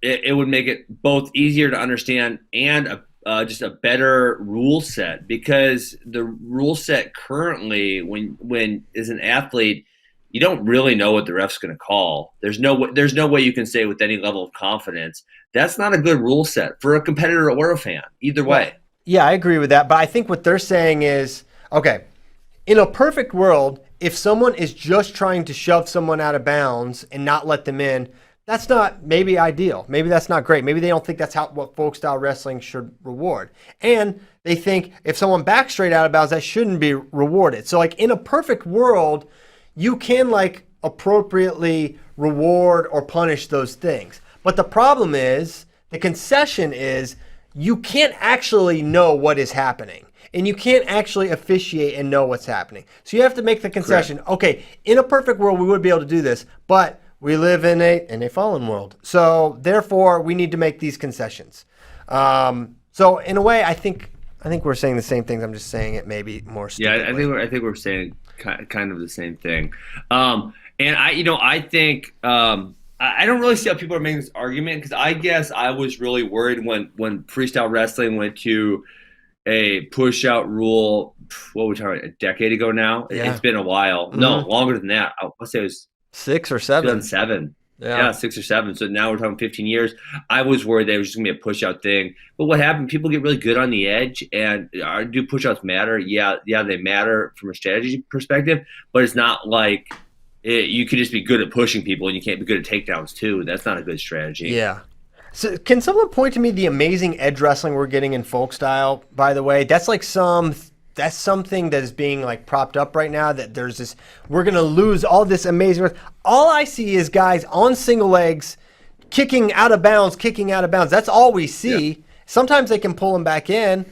it would make it both easier to understand and just a better rule set, because the rule set currently, when as an athlete, you don't really know what the ref's going to call. There's no way you can say with any level of confidence that's not a good rule set for a competitor or a fan. Either way. Yeah, I agree with that. But I think what they're saying is, okay, in a perfect world, if someone is just trying to shove someone out of bounds and not let them in, that's not maybe ideal. Maybe that's not great. Maybe they don't think that's what folk style wrestling should reward. And they think if someone backs straight out of bounds, that shouldn't be rewarded. So in a perfect world, you can appropriately reward or punish those things. But the problem is, the concession is, you can't actually know what is happening. And you can't actually officiate and know what's happening. So you have to make the concession. Correct. Okay, in a perfect world, we would be able to do this, but we live in a fallen world. So therefore, we need to make these concessions. So in a way, I think we're saying the same things. I'm just saying it maybe more stupidly. Yeah, I think we're saying kind of the same thing. And I think I don't really see how people are making this argument, because I guess I was really worried when freestyle wrestling went to a push-out rule. What were we talking about, a decade ago now? Yeah. It's been a while. Mm-hmm. No, longer than that. I'll say it was 6 or 7. 2007. Yeah, 6 or 7. So now we're talking 15 years. I was worried that it was just going to be a push-out thing. But what happened, people get really good on the edge. And do push-outs matter? Yeah, they matter from a strategy perspective. But it's not like you could just be good at pushing people and you can't be good at takedowns too. That's not a good strategy. Yeah. So can someone point to me the amazing edge wrestling we're getting in folk style, by the way? That's like that's something that is being like propped up right now, that there's this, we're going to lose all this amazing. All I see is guys on single legs kicking out of bounds. That's all we see. Yeah. Sometimes they can pull them back in.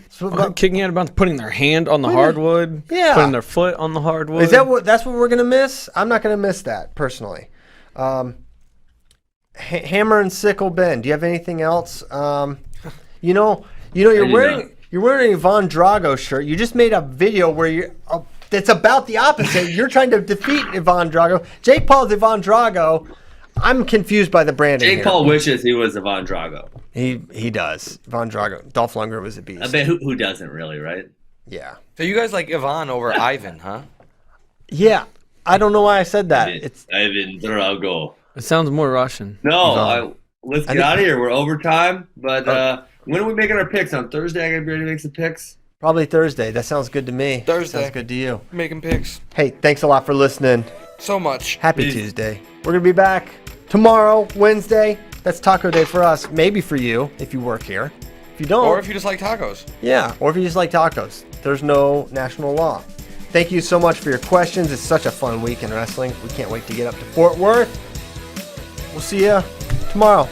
Kicking out of bounds, putting their hand on the hardwood, putting their foot on the hardwood. Is that's what we're going to miss? I'm not going to miss that personally. Hammer and sickle Ben, do you have anything else? You're wearing a Von Drago shirt. You just made a video where it's about the opposite. You're trying to defeat Ivan Drago. Jake Paul's Ivan Drago. I'm confused by the branding. Jake Paul wishes he was Ivan Drago. He does. Ivan Drago. Dolph Lundgren was a beast. I bet who doesn't really, right? Yeah. So you guys like Ivan over Ivan, huh? Yeah. I don't know why I said that. It's Ivan Drago. It sounds more Russian. No, let's get out of here. We're overtime. But when are we making our picks? On Thursday, I got to be ready to make some picks. Probably Thursday. That sounds good to me. Thursday. Sounds good to you. Making picks. Hey, thanks a lot for listening. So much. Happy Tuesday. We're going to be back tomorrow, Wednesday. That's taco day for us. Maybe for you if you work here. If you don't. Or if you just like tacos. Yeah, or if you just like tacos. There's no national law. Thank you so much for your questions. It's such a fun week in wrestling. We can't wait to get up to Fort Worth. We'll see you tomorrow.